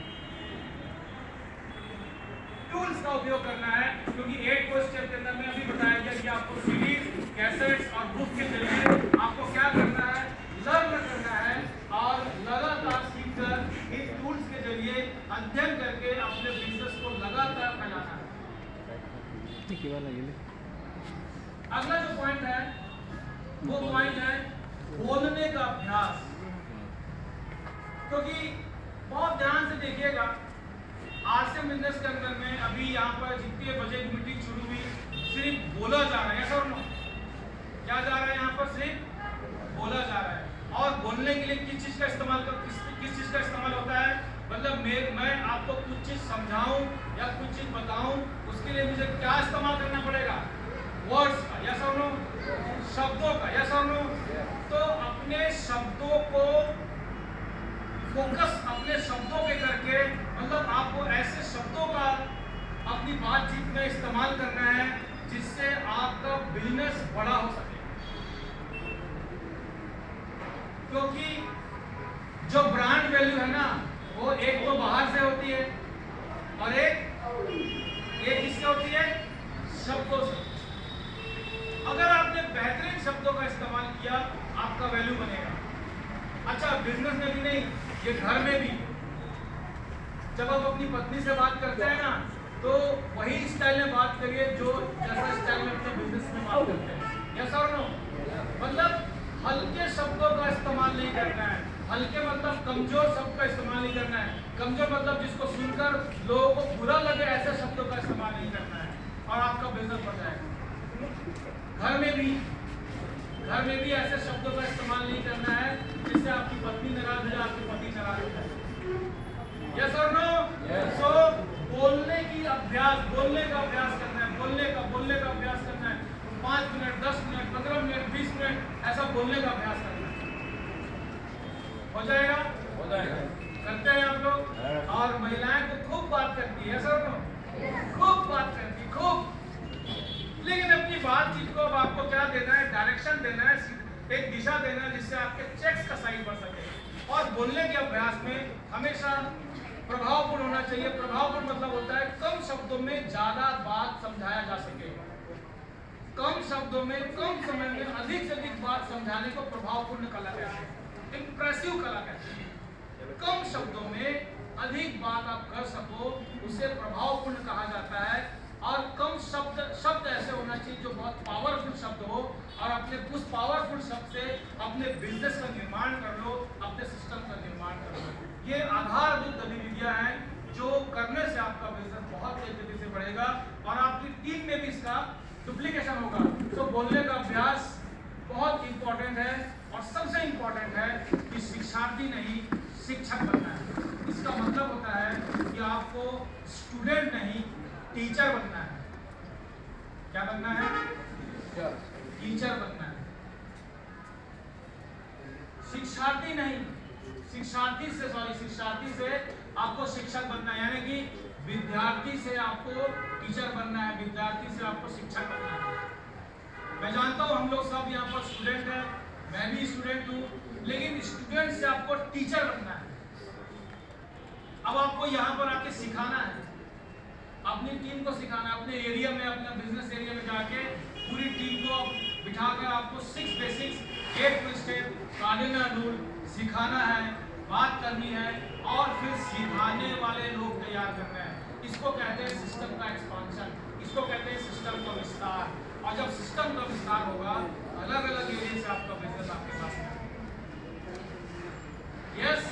टूल्स का उपयोग करना है, क्योंकि 8 को स्टेप के अंदर में अभी बताया गया कि आपको सीरीज, कैसेट्स और बुक के जरिए आपको क्या करना है, लर्न करना है, और लगातार सीखकर इन टूल्स के जरिए अध्ययन करके अपने बिजनेस को लगातार फैलाना है। अगला जो पॉइंट है वो पॉइंट है बोलने का अभ्यास। क्योंकि बहुत ध्यान से देखिएगा, आरसीएम बिजनेस के अंदर में अभी यहाँ पर जितनी बजट मीटिंग शुरू हुई सिर्फ बोला जा रहा है, सर नो क्या जा रहा है, यहाँ पर सिर्फ बोला जा रहा है। और बोलने के लिए किस चीज का इस्तेमाल होता है? मतलब मैं आपको कुछ चीज समझाऊं या कुछ चीज बताऊं, उसके लिए मुझे क्या इस्तेमाल करना पड़ेगा? वर्ड्स का, यस और नो? शब्दों का, यस और नो? तो अपने शब्दों को फोकस अपने शब्दों पे करके, मतलब आपको ऐसे शब्दों का अपनी बातचीत में इस्तेमाल करना है जिससे आपका बिजनेस बड़ा हो सके। क्योंकि जो ब्रांड वैल्यू है ना, वो एक तो बाहर से होती है और एक किससे होती है? शब्दों से। अगर आपने बेहतरीन शब्दों का इस्तेमाल किया, आपका वैल्यू बनेगा। अच्छा, बिजनेस में भी नहीं, ये घर में भी। जब आप अपनी पत्नी से बात करते हैं ना, तो वही स्टाइल में बात करिए जो जैसा स्टाइल में अपने बिजनेस में बात करते हैं। यस और नो? मतलब हल्के शब्दों का इस्तेमाल नहीं करना है। हल्के मतलब कमजोर शब्द का इस्तेमाल नहीं करना है। कमजोर मतलब जिसको सुनकर लोगों को बुरा लगे ऐसे शब्दों का इस्तेमाल नहीं करना है, और आपका बिजनेस बढ़ जाएगा। घर में भी ऐसे शब्दों का इस्तेमाल नहीं करना है जिससे आपकी पत्नी नाराज हो जाए, आपके पति नाराज हो जाए। यस और नो? सो बोलने का अभ्यास करना है, बोलने का अभ्यास करना है। 5 मिनट, 10 मिनट, 15 मिनट, 20 मिनट ऐसा बोलने का अभ्यास करना है। हो जाएगा? करते हैं आप लोग? और महिलाएं तो खूब बात करती है, सर नो? खूब बात करती, खूब। लेकिन अपनी बातचीत को अब आपको क्या देना है? डायरेक्शन देना है, एक दिशा देना है जिससे आपके चेक्स का साइज बढ़ सके। और बोलने के अभ्यास में हमेशा प्रभावपूर्ण होना चाहिए। प्रभावपूर्ण मतलब होता है कम शब्दों में ज्यादा बात समझाया जा सके। कम शब्दों में कम समय में अधिक से अधिक बात समझाने को प्रभावपूर्ण कला कहते हैं, इंप्रेसिव कला कहते हैं। कम शब्दों में अधिक बात आप कर सको, उसे प्रभावपूर्ण कहा जाता है। और कम शब्द ऐसे होना चाहिए जो बहुत पावरफुल शब्द हो, और अपने उस पावरफुल शब्द से अपने बिजनेस का निर्माण कर लो, अपने सिस्टम का निर्माण कर लो। ये आधारभूत गतिविधियां हैं जो करने से आपका बिजनेस बहुत तेजी से बढ़ेगा और आपकी टीम में भी इसका डुप्लीकेशन होगा। तो बोलने का अभ्यास बहुत इंपॉर्टेंट है, और सबसे इंपॉर्टेंट है कि शिक्षार्थी नहीं शिक्षक बनना है। इसका मतलब होता है कि आपको स्टूडेंट नहीं टीचर बनना है। क्या बनना है? टीचर बनना है। शिक्षार्थी से आपको शिक्षक बनना है। यानी कि विद्यार्थी से आपको टीचर बनना है, विद्यार्थी से आपको शिक्षक बनना है। मैं जानता हूँ हम लोग सब यहाँ पर स्टूडेंट हैं, मैं भी स्टूडेंट हूँ, लेकिन स्टूडेंट से आपको टीचर बनना है। अब आपको यहाँ पर आके सिखाना है, अपनी टीम को सिखाना है, अपने एरिया में, अपने बिजनेस एरिया में जाके पूरी टीम को बिठाकर आपको 6 बेसिक्स 8 स्टेप कार्डिनल रूल सिखाना है, बात करनी है और फिर सिखाने वाले लोग तैयार करने हैं। इसको कहते हैं सिस्टम का एक्सपांशन, इसको कहते हैं सिस्टम का विस्तार। और जब सिस्टम का विस्तार होगा, अलग अलग एरिया से आपका बिजनेस आपके पास है। यस,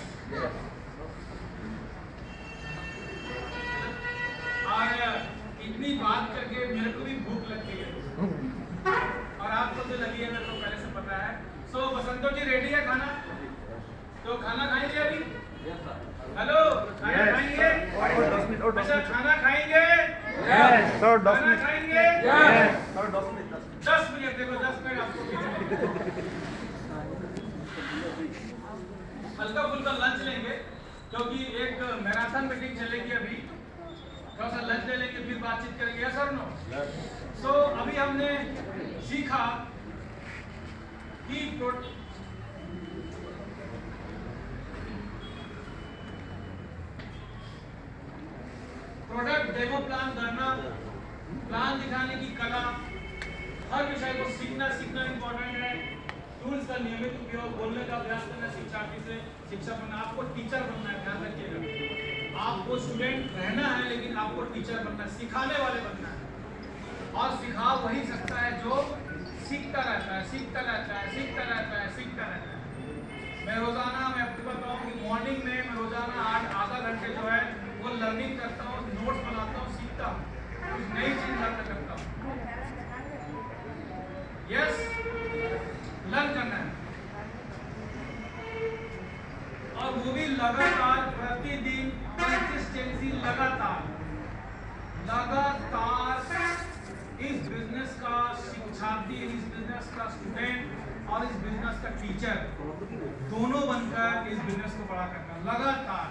और इतनी बात करके मेरे को भी भूख लगती है और आपको जो लगी है मेरे को पहले से पता है। सो बसंतो जी रेडी है खाना? तो खाना खाएंगे अभी? हेलो, खाना खाएंगे? अच्छा, खाना खाएंगे? खाना खाएंगे? 10 मिनट, देखो 10 मिनट आपको हल्का फुल्का लंच लेंगे, क्योंकि एक मैराथन मीटिंग चलेगी अभी, थोड़ा सा लंच ले लेंगे, फिर बातचीत करेंगे। यस और नो? सो अभी हमने सीखा कि प्रोडक्ट डेमो प्लान करना, प्लान दिखाने की कला, हर विषय को सीखना इंपॉर्टेंट है। टूल्स का नियमित उपयोग, बोलने का अभ्यास करना, शिक्षार्थी से शिक्षक बनना। आपको टीचर बनना है, ध्यान रखिएगा। आपको स्टूडेंट रहना है, लेकिन आपको टीचर बनना है, सिखाने वाले बनना है। और सिखा वही सकता है जो सीखता रहता है, सीखता रहता है, सीखता रहता है, सीखता रहता है। मैं रोजाना, मैं आपको बताऊं कि मॉर्निंग में मैं रोजाना आधा घंटे जो है वो लर्निंग करता हूँ, नोट्स बनाता हूँ, सीखता हूँ, कुछ नई चीज लर्न करता हूँ। यस, लर्न करना है, और वो भी लगातार, प्रतिदिन, कंसिस्टेंसी, लगातार इस बिजनेस का शिक्षार्थी, इस बिजनेस का स्टूडेंट और इस बिजनेस का टीचर दोनों बनकर इस बिजनेस को बड़ा करना। लगातार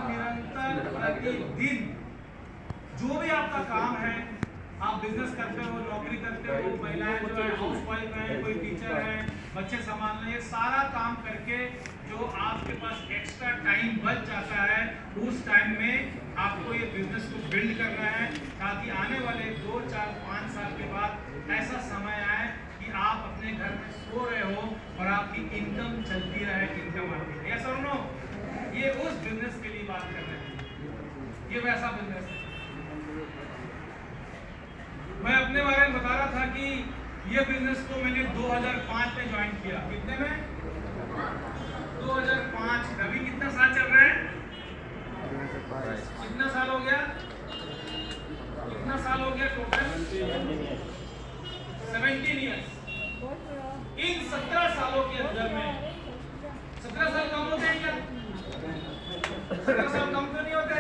निरंतर प्रतिदिन जो भी आपका काम है, आप बिजनेस करते हो, नौकरी करते हो, महिलाएं जो है हाउसवाइफ है, कोई टीचर है, बच्चे संभालना, ये सारा काम करके जो आपके पास एक्स्ट्रा टाइम बच जाता है, उस टाइम में आपको ये बिजनेस को बिल्ड करना है, ताकि आने वाले 2, 4, 5 साल के बाद ऐसा समय आए कि आप अपने घर में सो रहे हो और आपकी इनकम चलती रहे, इनकम आती है। यस और नो? ये उस बिजनेस के लिए बात कर रहे हैं, ये वैसा बिजनेस है। मैं अपने बारे में बता रहा था कि ये बिजनेस को मैंने 2005 में ज्वाइन किया। कितने में? 2005। अभी कितना साल चल रहा है? कितना साल हो गया? कितना साल हो गया टोटल? 17 ईयर्स। इन 17 सालों के अंदर में 17 साल कम होते हैं क्या? 17 साल कम तो नहीं होते,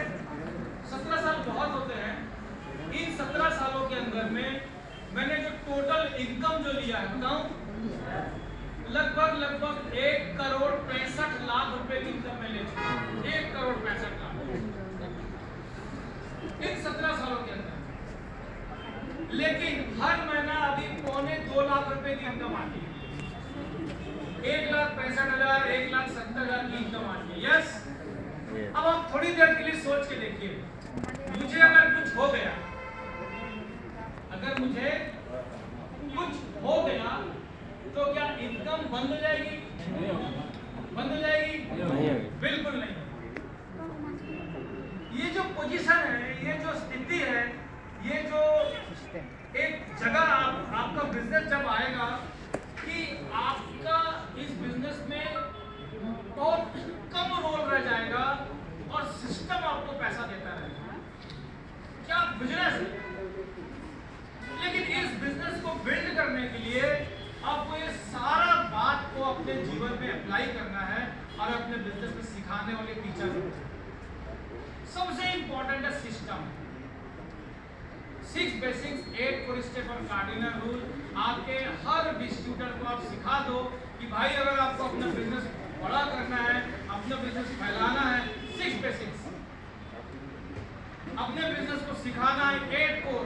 17 साल बहुत होते हैं। इन 17 सालों के अंदर में मैंने जो टोटल इनकम जो लिया है, बताऊं, लगभग 1,65,00,000 रुपए की इनकम मैं ले चुका हूं। 1,65,00,000 इन 17 सालों के अंदर। लेकिन हर महीना अभी 2.25 लाख रुपए की इनकम आती है। 1,65,000, 1,70,000 की इनकम आती है। यस, अब आप थोड़ी देर के लिए सोच के देखिए, मुझे अगर कुछ हो गया, अगर मुझे कुछ हो गया तो क्या इनकम बंद हो जाएगी? बंद हो जाएगी? बिल्कुल नहीं। ये जो पोजीशन है, ये जो स्थिति है, ये जो एक जगह आपका बिजनेस जब आएगा कि आपका इस बिजनेस में बहुत कम रोल रह जाएगा और सिस्टम आपको पैसा देता रहेगा। क्या बिजनेस है? लेकिन इस बिजनेस को बिल्ड करने के लिए आपको ये सारा बात को अपने जीवन में अप्लाई करना है और अपने बिजनेस में सिखाने वाले टीचर। सबसे इंपॉर्टेंट है सिस्टम। 6 बेसिक्स, 8 4 स्टेप और कार्डिनल रूल। आपके हर डिस्ट्रीब्यूटर को आप सिखा दो कि भाई अगर आपको अपना बिजनेस बड़ा करना है, अपना बिजनेस फैलाना है, 6 बेसिक्स। अपने बिजनेस को सिखाना है 8 कोर,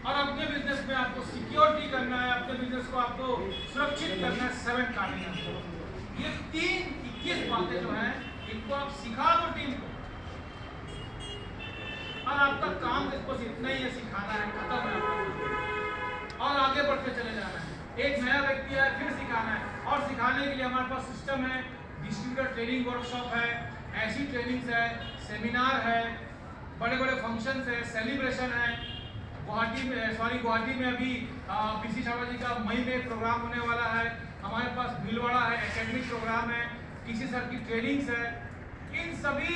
और अपने बिजनेस में आपको सिक्योरिटी करना है, अपने बिजनेस को आपको सुरक्षित करना है 7 कार्डिनल। ये 21 बातें जो हैं इनको आप सिखा दो टीम को, और आपका काम इसको इतना ही है, सिखाना है, खत्म है आपका, और आगे बढ़ते चले जाना है। एक नया व्यक्ति है, फिर सिखाना है, और सिखाने के लिए हमारे पास सिस्टम है, डिस्ट्रीब्यूटर ट्रेनिंग वर्कशॉप है, ऐसी ट्रेनिंग्स है, सेमिनार है, बड़े बड़े फंक्शंस है, सेलिब्रेशन है। गुवाहाटी में अभी पीसी शर्मा जी का मई में प्रोग्राम होने वाला है। हमारे पास भीलवाड़ा है, एकेडमिक प्रोग्राम है, किसी सर की ट्रेनिंग्स है। इन सभी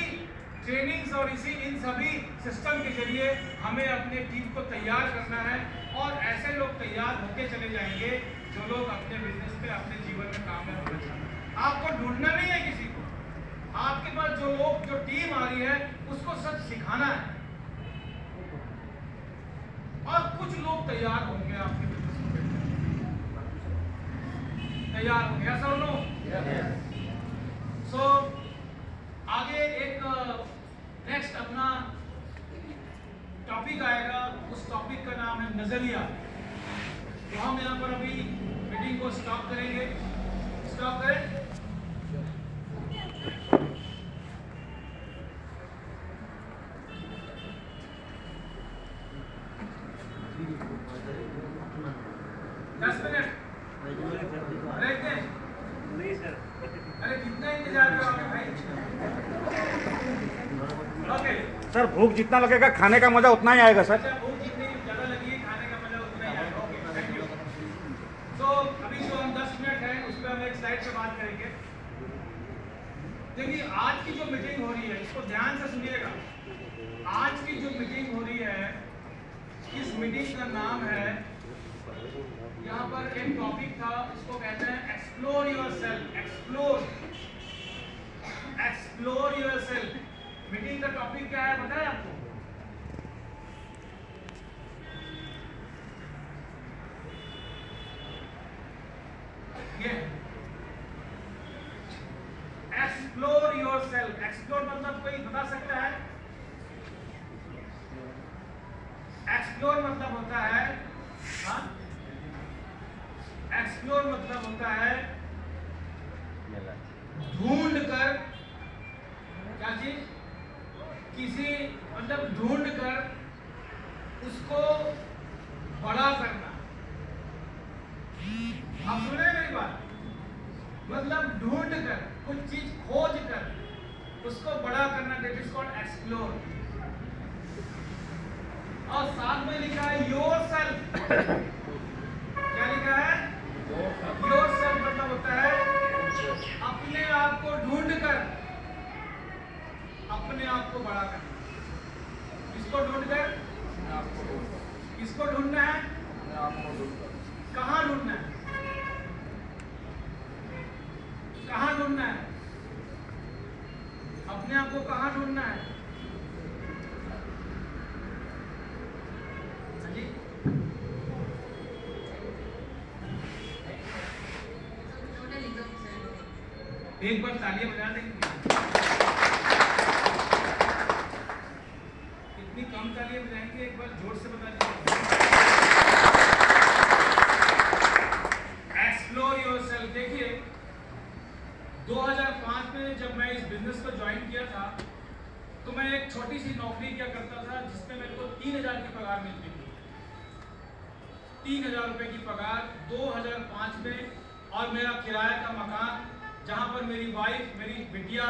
ट्रेनिंग्स और इन सभी सिस्टम के जरिए हमें अपने टीम को तैयार करना है, और ऐसे लोग तैयार होते चले जाएंगे जो लोग अपने बिजनेस में, अपने जीवन में कामयाब होना चाहते हैं। आपको ढूंढना नहीं है किसी को, आपके पास जो टीम आ रही है उसको सब सिखाना है, और कुछ लोग तैयार होंगे आपके बिजनेस को तैयार होंगे, ऐसा हो लोग। सो आगे एक नेक्स्ट अपना टॉपिक आएगा, उस टॉपिक का नाम है नजरिया। तो हम यहाँ पर अभी मीटिंग को स्टॉप करेंगे, स्टॉप करें। ब्रेक दें? नहीं सर। अरे कितना इंतजार करोगे भाई? ओके सर, भूख जितना लगेगा खाने का मजा उतना ही आएगा सर। अच्छा, भूख जितनी ज़्यादा लगी है खाने का मजा उतना ही आएगा। Okay, thank you. तो अभी जो हम 10 मिनट है उस पर हम एक स्लाइड पे बात करेंगे। देखिए, आज की जो मीटिंग हो रही है इसको ध्यान से सुनिएगा। आज की जो मीटिंग हो रही है, इस मीटिंग का नाम है, यहाँ पर एक टॉपिक था, इसको कहते हैं explore yourself. Explore yourself. Meeting का टॉपिक क्या है पता है आपको? ये एक्सप्लोर योरसेल्फ। एक्सप्लोर मतलब कोई बता सकता है? एक्सप्लोर मतलब होता है, हाँ, एक्सप्लोर मतलब होता है ढूंढ कर, क्या चीज, किसी मतलब ढूंढ कर उसको बड़ा करना। आप सुन रहे हैं मेरी बात? मतलब ढूंढ कर, कुछ चीज खोज कर उसको बड़ा करना, दैट इज कॉल्ड एक्सप्लोर। और साथ में लिखा है योरसेल्फ। क्या लिखा है? योरसेल्फ मतलब होता है अपने आप को ढूंढ कर अपने आप को बड़ा करना। किसको ढूंढ कर? किसको ढूंढना है? कहाँ ढूंढना है? कहाँ ढूंढना है? अपने आप को कहाँ ढूंढना है? जी, एक बार तालियां बजा देंगे। इतनी कम तालियां बजाएंगे, एक बार जोर से बता दीजिए। Explore yourself. देखिए, 2005 में जब मैं इस बिजनेस को ज्वाइन किया था तो मैं एक छोटी सी नौकरी किया करता था जिसमें मेरे को 3000 की पगार मिलती थी। 3000 रुपए की पगार 2005 में, और मेरा किराए का मकान, जहाँ पर मेरी वाइफ, मेरी बिटिया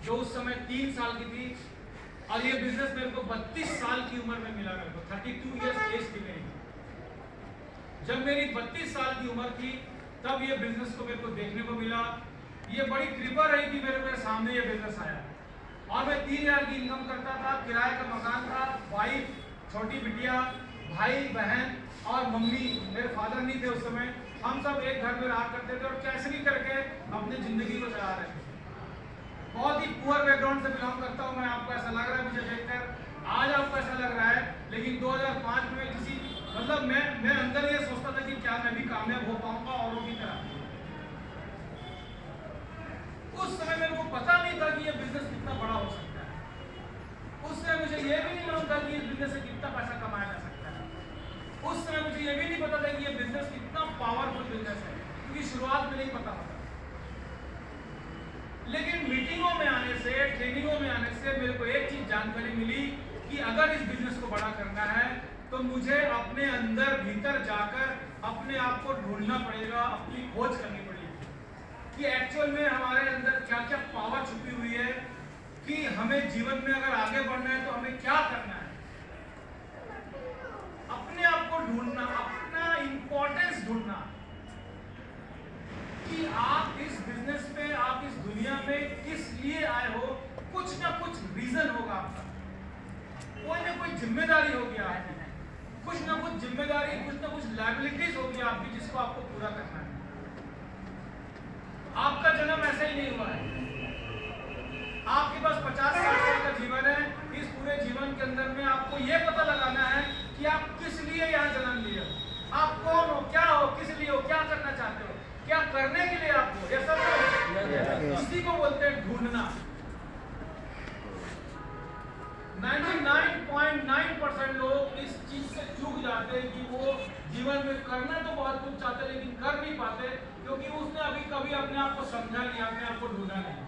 जो उस समय 3 साल की थी, और ये बिजनेस मेरे को 32 साल की उम्र में मिला। मेरे को 32 ईयर्स एज थी मेरी। जब मेरी 32 साल की उम्र थी तब ये बिजनेस को मेरे को देखने को मिला। ये बड़ी कृपा रही कि मेरे सामने ये बिजनेस आया, और मैं 3000 की इनकम करता था, किराए का मकान था, वाइफ, छोटी बिटिया, भाई बहन और मम्मी, मेरे फादर नहीं थे उस समय, हम सब एक घर में रहा करते थे और कैसे भी करके अपनी जिंदगी को चला रहे थे। बहुत ही पुअर बैकग्राउंड से बिलोंग करता हूँ मैं। आपको ऐसा लग रहा है मुझे देखकर, आज आपको ऐसा लग रहा है, लेकिन 2005 में किसी मतलब मैं अंदर ये सोचता था कि क्या मैं भी कामयाब हो पाऊंगा औरों की तरह। उस समय मेरे को पता नहीं था कि ये बिजनेस कितना बड़ा हो सकता है। उस समय मुझे बिजनेस से कितना पैसा कमाया जा सकता है। उस समय मुझे ये भी नहीं पता था कि ये बिजनेस कितना पावरफुल बिजनेस है, क्योंकि शुरुआत में नहीं पता होता। लेकिन मीटिंगों में आने से, ट्रेनिंगों में आने से मेरे को एक चीज जानकारी मिली कि अगर इस बिजनेस को बड़ा करना है तो मुझे अपने अंदर भीतर जाकर अपने आप को ढूंढना पड़ेगा, अपनी खोज करनी पड़ेगी कि एक्चुअल में हमारे अंदर क्या क्या पावर छुपी हुई है, कि हमें जीवन में अगर आगे बढ़ना है तो हमें क्या करना है। अपने आप को ढूंढना, अपना इंपॉर्टेंस ढूंढना कि आप इस बिजनेस में, आप इस दुनिया में किस लिए आए हो। कुछ ना कुछ रीजन होगा आपका, कोई ना कोई जिम्मेदारी होगी आपकी, कुछ ना कुछ जिम्मेदारी, कुछ ना कुछ लायबिलिटीज होगी आपकी, जिसको आपको पूरा करना है। आपका जन्म ऐसे ही नहीं हुआ है। आपके पास 50-60 साल का जीवन है। इस पूरे जीवन के अंदर में आपको यह पता लगाना है कि आप किस लिए यहाँ जन्म लिए हो, आप कौन हो, क्या हो, किस लिए हो, क्या करना चाहते हो, क्या करने के लिए आपको, ये सब इसी को बोलते हैं ढूंढना। 99.9% लोग इस चीज से चूक जाते हैं कि वो जीवन में करना तो बहुत कुछ चाहते हैं लेकिन कर नहीं पाते, क्योंकि उसने अभी कभी अपने आप को समझा नहीं, अपने आप को ढूंढा नहीं।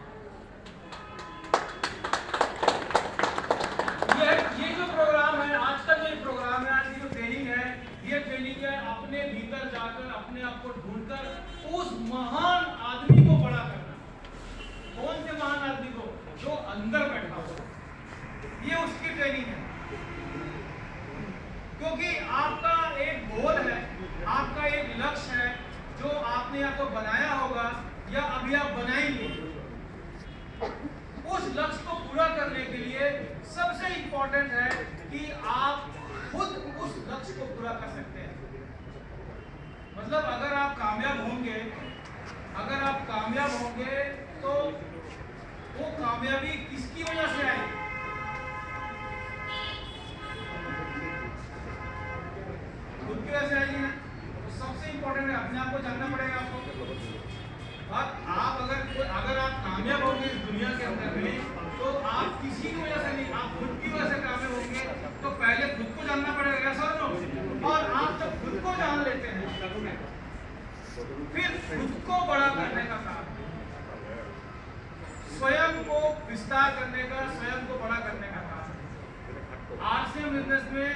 ये जो प्रोग्राम है, आज का जो प्रोग्राम है, आज की जो ट्रेनिंग है, ये ट्रेनिंग है अपने भीतर जाकर, अपने आप को ढूंढकर उस महान आदमी को बड़ा करना। कौन से महान आदमी को? जो अंदर बैठा हो, ये उसकी ट्रेनिंग है। क्योंकि आपका एक गोल है, आपका एक लक्ष्य है जो आपने या तो बनाया होगा या अभी आप बनाएंगे। उस लक्ष्य को पूरा करने के लिए सबसे इंपॉर्टेंट है कि आप खुद उस लक्ष्य को पूरा कर सकते हैं। मतलब अगर आप कामयाब होंगे, अगर आप कामयाब होंगे तो वो कामयाबी किसकी वजह से आएगी? खुद की वजह से आएगी ना। तो सबसे इंपॉर्टेंट है अपने आप को जानना पड़ेगा आपको। आप अगर आप कामयाब होंगे इस दुनिया के अंदर में, तो आप किसी की वजह से नहीं, आप खुद की वजह से कामयाब होंगे। तो पहले खुद को जानना पड़ेगा सर नो। और आप जब खुद को जान लेते हैं फिर खुद को बड़ा करने का काम, स्वयं को विस्तार करने का, स्वयं को बड़ा करने का काम। आरसीएम बिजनेस में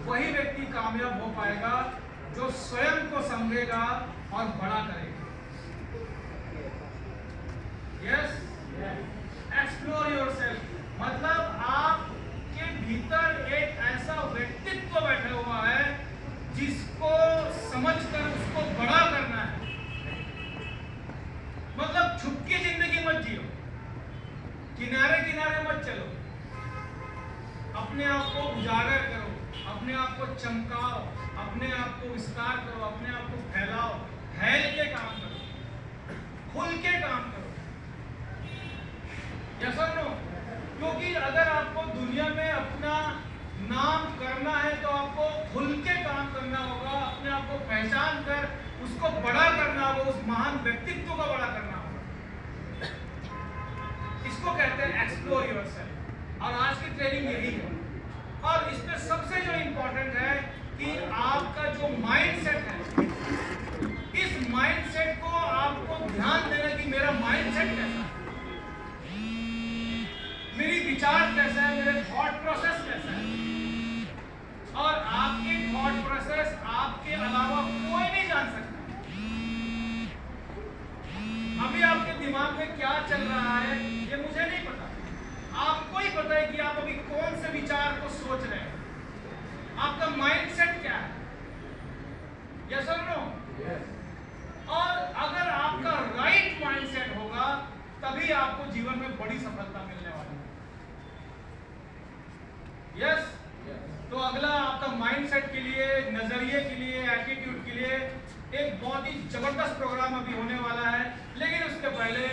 वही व्यक्ति कामयाब हो पाएगा जो स्वयं को समझेगा और बड़ा करेगा। यस, एक्सप्लोर योरसेल्फ, मतलब आपके भीतर एक ऐसा व्यक्तित्व बैठा हुआ है जिसको समझकर उसको बड़ा करना है। मतलब छुप के जिंदगी मत जियो, किनारे किनारे मत चलो, अपने आप को उजागर करो, अपने आप को चमकाओ, अपने आप को विस्तार करो, अपने आप को फैलाओ, फैल के काम करो, खुल के काम करो। यस और नो? क्योंकि अगर आपको दुनिया में अपना नाम करना है तो आपको खुल के काम करना होगा, अपने आप को पहचान कर उसको बड़ा करना होगा, उस महान व्यक्तित्व को बड़ा करना होगा। इसको कहते हैं एक्सप्लोर योरसेल्फ। और आज की ट्रेनिंग यही है। और इसमें सबसे जो इंपॉर्टेंट है कि आपका जो माइंडसेट है, इस माइंडसेट को आपको ध्यान देना कि मेरा माइंडसेट कैसा है, मेरी विचार कैसा है, मेरे थॉट प्रोसेस कैसा है। और आपके थॉट प्रोसेस आपके अलावा कोई नहीं जान सकता। अभी आपके दिमाग में क्या चल रहा है ये मुझे नहीं पता, आपको ही पता है कि आप अभी कौन से विचार को सोच रहे हैं, आपका माइंडसेट क्या है। यस और नो? और अगर आपका राइट माइंडसेट होगा तभी आपको जीवन में बड़ी सफलता मिलने वाली है। यस? तो अगला आपका माइंडसेट के लिए, नजरिए के लिए, एटीट्यूड के लिए एक बहुत ही जबरदस्त प्रोग्राम अभी होने वाला है। लेकिन उसके पहले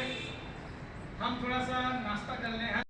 हम थोड़ा सा नाश्ता कर लें।